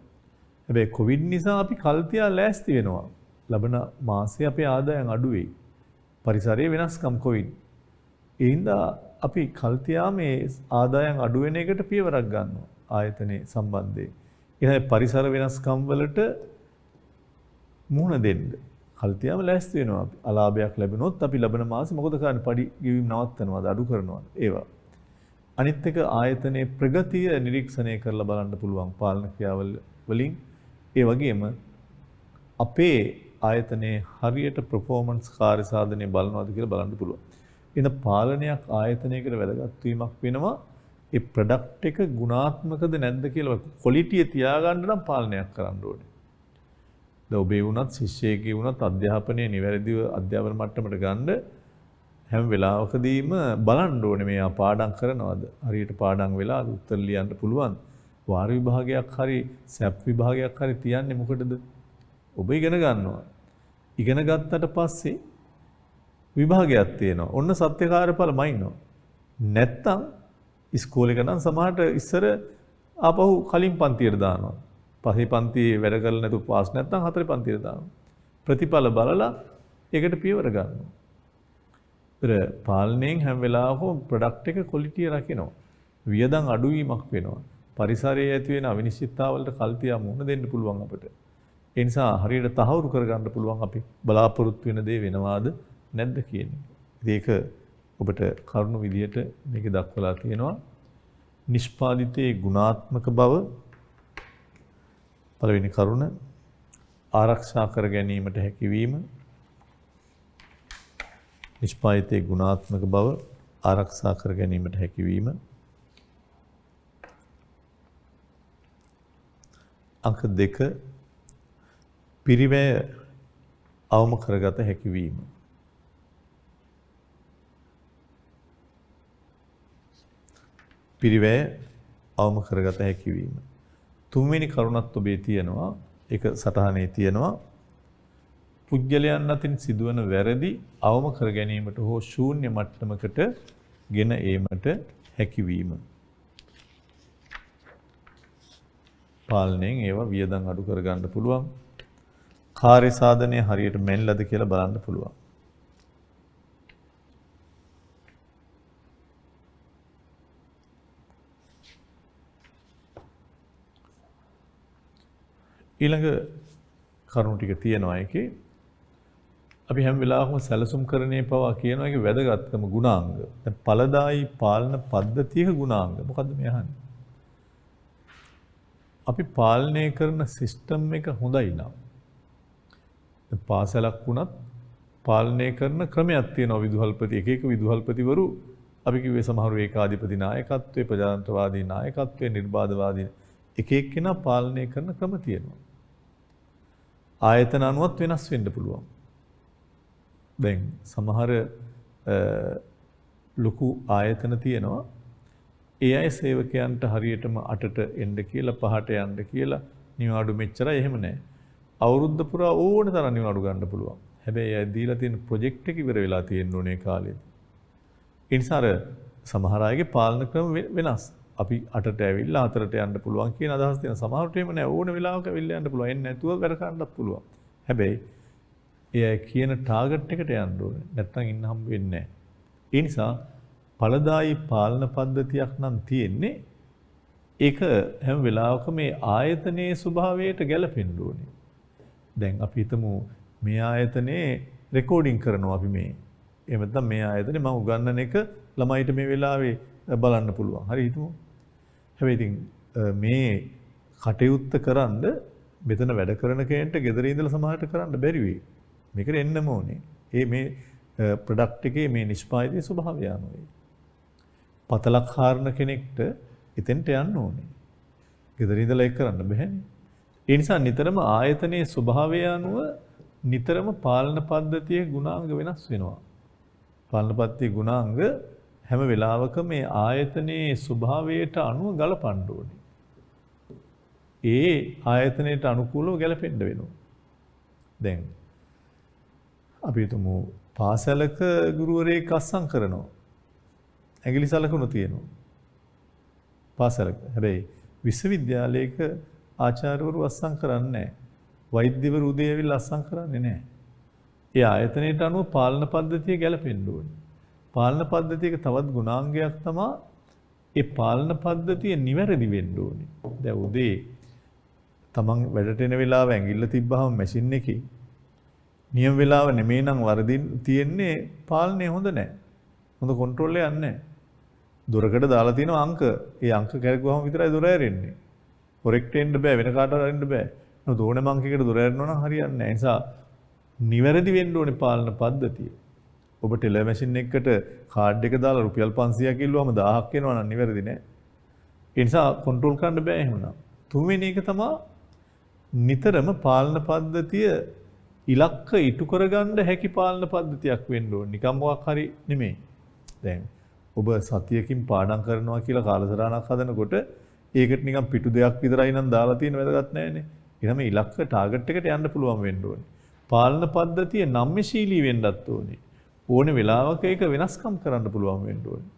හැබැයි COVID නිසා අපි කල්තියා ලෑස්ති වෙනවා. ලබන මාසයේ අපේ ආදායම් අඩු වෙයි. පරිසරයේ වෙනස්කම් COVID. ඒ හින්දා අපි කල්තියා මේ ආදායම් අඩු වෙන එකට පියවරක් ගන්නවා ආයතනයේ සම්බන්ධයෙන්. ඊළඟ පරිසර වෙනස්කම් වලට මුහුණ දෙන්න. කල්තියාම ලෑස්ති වෙනවා අපි. අලාභයක් ලැබුණොත් අපි ලබන මාසෙ මොකද කරන්නේ? පඩි ගෙවීම නවත්තනවාද අඩු කරනවාද? ඒවා. අනිත් එක ආයතනයේ ප්‍රගතිය නිරීක්ෂණය කරලා බලන්න පුළුවන් පාලන ක්‍රියාවල වලින්. ඒ වගේම අපේ ආයතනයේ හරියට performance කාර්ය සාධනය බලනවාද කියලා බලන්න පුළුවන්. ඉතින් පාලනයක් ආයතනයකට වැදගත් වීමක් වෙනවා. ඒ ප්‍රොඩක්ට් එක ගුණාත්මකද නැද්ද කියලා ක්වොලිටිය තියාගන්න නම් පාලනයක් කරන්න ඕනේ. දැන් ඔබේ වුණත් ශිෂ්‍යයෙක්ගේ වුණත් අධ්‍යාපනයේ නිවැරදිව අධ්‍යාපන මට්ටමට ගන්න හැම වෙලාවකදීම බලන්න ඕනේ මෙයා පාඩම් කරනවද? හරියට පාඩම් වෙලා උත්තර ලියන්න පුළුවන්. වාර විභාගයක් හරි සැප් විභාගයක් හරි තියන්නේ මොකටද? ඔබ ඉගෙන ගන්නවා. ඉගෙන ගත්තට පස්සේ විභාගයක් තියෙනවා. ඔන්න සත්‍ය කාර්යඵලම ඉන්නවා. නැත්තම් ඉස්කෝලේ එක නම් සමහරට ඉස්සර ආපහු කලින් පන්තියට දානවා. පහේ පන්තියේ වැඩ කරලා නැතුව පාස් නැත්තම් හතරේ පන්තියට දානවා. ප්‍රතිඵල බලලා ඒකට පියවර ගන්නවා. පාලනයෙන් හැම වෙලාවකම ප්‍රොඩක්ට් එක ක්වොලිටිය රකිනවා. වියදම් අඩුවීමක් වෙනවා. පරිසරයේ ඇති වෙන අවිනිශ්චිතතාවලට කල්තියා මුහුණ දෙන්න පුළුවන් අපිට. ඒ නිසා හරියට තහවුරු කරගන්න පුළුවන් අපි බලාපොරොත්තු වෙන දේ වෙනවාද නැද්ද කියන එක. ඒක ඔබට කරුණු විදියට මේක දක්වලා තියෙනවා. නිෂ්පාදිතයේ ගුණාත්මක බව පළවෙනි කරුණ ආරක්ෂා කර ගැනීමට හැකියවීම. නිෂ්පාදිතයේ ගුණාත්මක බව ආරක්ෂා කර ගැනීමට හැකියවීම. අංක 2 පිරිවැය අවම කරගත හැකියවීම. පිරිවැය අවම කරගත හැකියවීම. තුන්වෙනි කරුණත් ඔබේ තියෙනවා. ඒක සටහනේ තියෙනවා. පුද්ගලයන් අතින් සිදුවන වැරදි අවම කර ගැනීමට හෝ ශූන්‍ය මට්ටමකට ගෙන ඒමට හැකියවීම. පාලනයෙන් ඒවා වියදම් අඩු කර ගන්න පුළුවන්. කාර්ය සාධනය හරියට මැන්ලද කියලා බලන්න පුළුවන්. ඊළඟ කරුණු ටික තියෙනවා එකේ. අපි හැම වෙලාවකම සැලසුම් කරන්නේ පවා කියනවා ඒකේ වැදගත්කම ගුණාංග. දැන් ඵලදායි පාලන පද්ධතියක ගුණාංග. මොකද්ද මේ අහන්නේ? අපි පාලනය කරන සිස්ටම් එක හොඳයි නම් පාසලක් වුණත් පාලනය කරන ක්‍රමයක් තියෙනවා. විදුහල්පති එක විදුහල්පතිවරු අපි කිව්වේ සමහරු ඒකාධිපති නායකත්වයේ ප්‍රජාතන්ත්‍රවාදී නායකත්වයේ නිර්බාධවාදී එක එක්කෙනා පාලනය කරන ක්‍රම තියෙනවා. ආයතන අනුවත් වෙනස් වෙන්න පුළුවන්. දැන් සමහර ලොකු ආයතන තියෙනවා. ඒ අය සේවකයන්ට හරියටම 8ට එන්න කියලා 5ට යන්න කියලා නිවාඩු මෙච්චරයි එහෙම නැහැ. අවුරුද්ද පුරා ඕන තරම් නිවාඩු ගන්න පුළුවන්. හැබැයි අය දීලා තියෙන ප්‍රොජෙක්ට් එක ඉවර වෙලා තියෙන්න ඕනේ කාලෙදී. ඒ නිසා සමහර අයගේ පාලන ක්‍රම වෙනස්. අපි 8ට ඇවිල්ලා 4ට යන්න පුළුවන් කියන අදහස් තියෙන සමහරට එහෙම නැහැ. ඕන වෙලාවක ඇවිල්ලා යන්න පුළුවන්. එන්නේ නැතුව වැඩ කරන්නත් පුළුවන්. හැබැයි ඒ කියන ටාගට් එකට යන්න ඕනේ. නැත්තම් ඉන්න හම්බ වෙන්නේ නැහැ. ඒ නිසා ඵලදායි පාලන පද්ධතියක් නම් තියෙන්නේ ඒක හැම වෙලාවකම මේ ආයතනයේ ස්වභාවයට ගැලපෙන්න ඕනේ. දැන් අපි හිතමු මේ ආයතනයේ රෙකෝඩින් කරනවා අපි මේ. එහෙම නැත්නම් මේ ආයතනේ මම උගන්වන එක ළමයිට මේ වෙලාවේ බලන්න පුළුවන්. හරි හිතමු. හැබැයි ඉතින් මේ කටයුත්ත කරන්ද මෙතන වැඩ කරන කෙනෙක්ට ගෙදර ඉඳලා සමහරට කරන්න බැරි වෙයි. මේකට එන්නම ඕනේ. මේ ප්‍රොඩක්ට් එකේ මේ නිෂ්පාදිතයේ ස්වභාවය අනුවයි. පතලක් හාරන කෙනෙක්ට එතෙන්ට යන්න ඕනේ. ගෙදර ඉඳලා ඒක කරන්න බැහැනේ. ඒ නිසා නිතරම ආයතනයේ ස්වභාවය අනුව නිතරම පාලන පද්ධතියේ ගුණාංග වෙනස් වෙනවා. පාලන පද්ධතියේ ගුණාංග හැම වෙලාවකම මේ ආයතනයේ ස්වභාවයට අනුව ගලපන්න ඕනේ. ඒ ආයතනයට අනුකූලව ගැලපෙන්න වෙනවා. දැන් අපි හිතමු පාසලක ගුරුවරයෙක් අස්සම් කරනවා. ඇඟිලි සලකුණු තියෙනවා. පාසලක. හැබැයි විශ්වවිද්‍යාලයක ආචාර්යවරු අස්සම් කරන්නේ නැහැ. වෛද්‍යවරු උදේ ඇවිල්ලා අස්සම් කරන්නේ නැහැ. ඒ ආයතනයට අනුව පාලන පද්ධතිය ගැලපෙන්න ඕනේ. පාලන පද්ධතියක තවත් ගුණාංගයක් තමයි ඒ පාලන පද්ධතිය නිවැරදි වෙන්න ඕනේ. දැන් උදේ තමන් වැඩට එන වෙලාව ඇඟිල්ල තිබ්බහම මැෂින් එකේ නියම වෙලාව නෙමෙයි නම් වරදින් තියෙන්නේ පාලනය හොඳ නැහැ. හොඳ කන්ට්‍රෝල් එකක් නැහැ. දොරකට දාලා තියෙන අංක. ඒ අංක කැරකුවාම විතරයි දොර ඇරෙන්නේ. කොරෙක්ට් එන්න බෑ වෙන කාටවත් අරින්න බෑ. නමුත් ඕනම අංකයකට දොර ඇරෙනවා නම් හරියන්නේ නැහැ. ඒ නිසා නිවැරදි වෙන්න ඕනේ පාලන පද්ධතිය. ඔබ ටෙලර් මැෂින් එකකට කාඩ් එක දාලා රුපියල් 500ක් ඉල්ලුවම 1000ක් එනවා නම් නිවැරදි නෑ. ඒ නිසා කන්ට්‍රෝල් කරන්න බෑ එහෙමනම්. තුන්වෙනි එක තමයි නිතරම පාලන පද්ධතිය ඉලක්ක ඉටු කරගන්න හැකි පාලන පද්ධතියක් වෙන්න ඕනේ. නිකම් මොකක් හරි නෙමෙයි. දැන් ඔබ සතියකින් පාඩම් කරනවා කියලා කාලසටහනක් හදනකොට ඒකට නිකම් පිටු දෙයක් විතරයි නම් දාලා තියෙන වැදගත් නැහැනේ. ඊළඟ ඉලක්ක ටාගට් එකට යන්න පුළුවන් වෙන්න ඕනේ. පාලන පද්ධතිය නම්‍යශීලී වෙන්නත් ඕනේ. ඕනේ වෙලාවක ඒක වෙනස්කම් කරන්න පුළුවන් වෙන්න ඕනේ.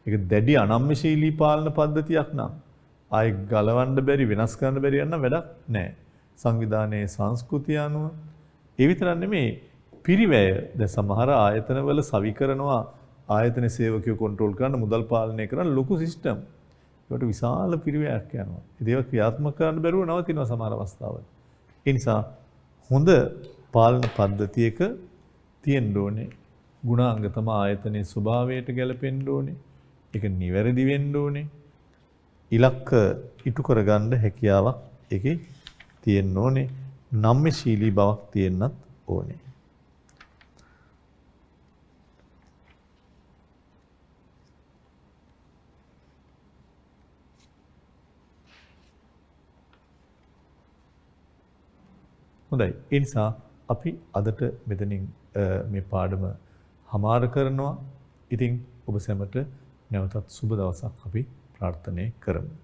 ඒක දැඩි අනම්‍යශීලී පාලන පද්ධතියක් නම් ආයි ගලවන්න බැරි වෙනස් කරන්න බැරි යන වැඩක් නැහැ. සංවිධානයේ සංස්කෘතිය අනුව ඒ විතරක් නෙමෙයි පිරිවැය දැන් සමහර ආයතනවල සවි කරනවා ආයතන සේවකයෝ කන්ට්‍රෝල් කරන්න මුදල් පාලනය කරන ලොකු සිස්ටම්. ඒකට විශාල පිරිවැයක් යනවා. ඉතින් ඒක ක්‍රියාත්මක කරන්න බැරුව නවතිනවා සමහර අවස්ථාවල. ඒ නිසා හොඳ පාලන පද්ධතියක තියෙන්න ඕනේ. ගුණාංග තමයි ආයතනයේ ස්වභාවයට ගැලපෙන්න ඕනේ. ඒක නිවැරදි වෙන්න ඕනේ. ඉලක්ක ඉටු කරගන්න හැකියාවක් ඒකේ තියෙන්න ඕනේ. නම්‍යශීලී බවක් තියෙන්නත් ඕනේ. හොඳයි. ඒ නිසා අපි අදට මෙතනින් මේ පාඩම හමාර කරනවා. ඉතින් ඔබ සැමට නැවතත් සුබ දවසක් අපි ප්‍රාර්ථනා කරමු.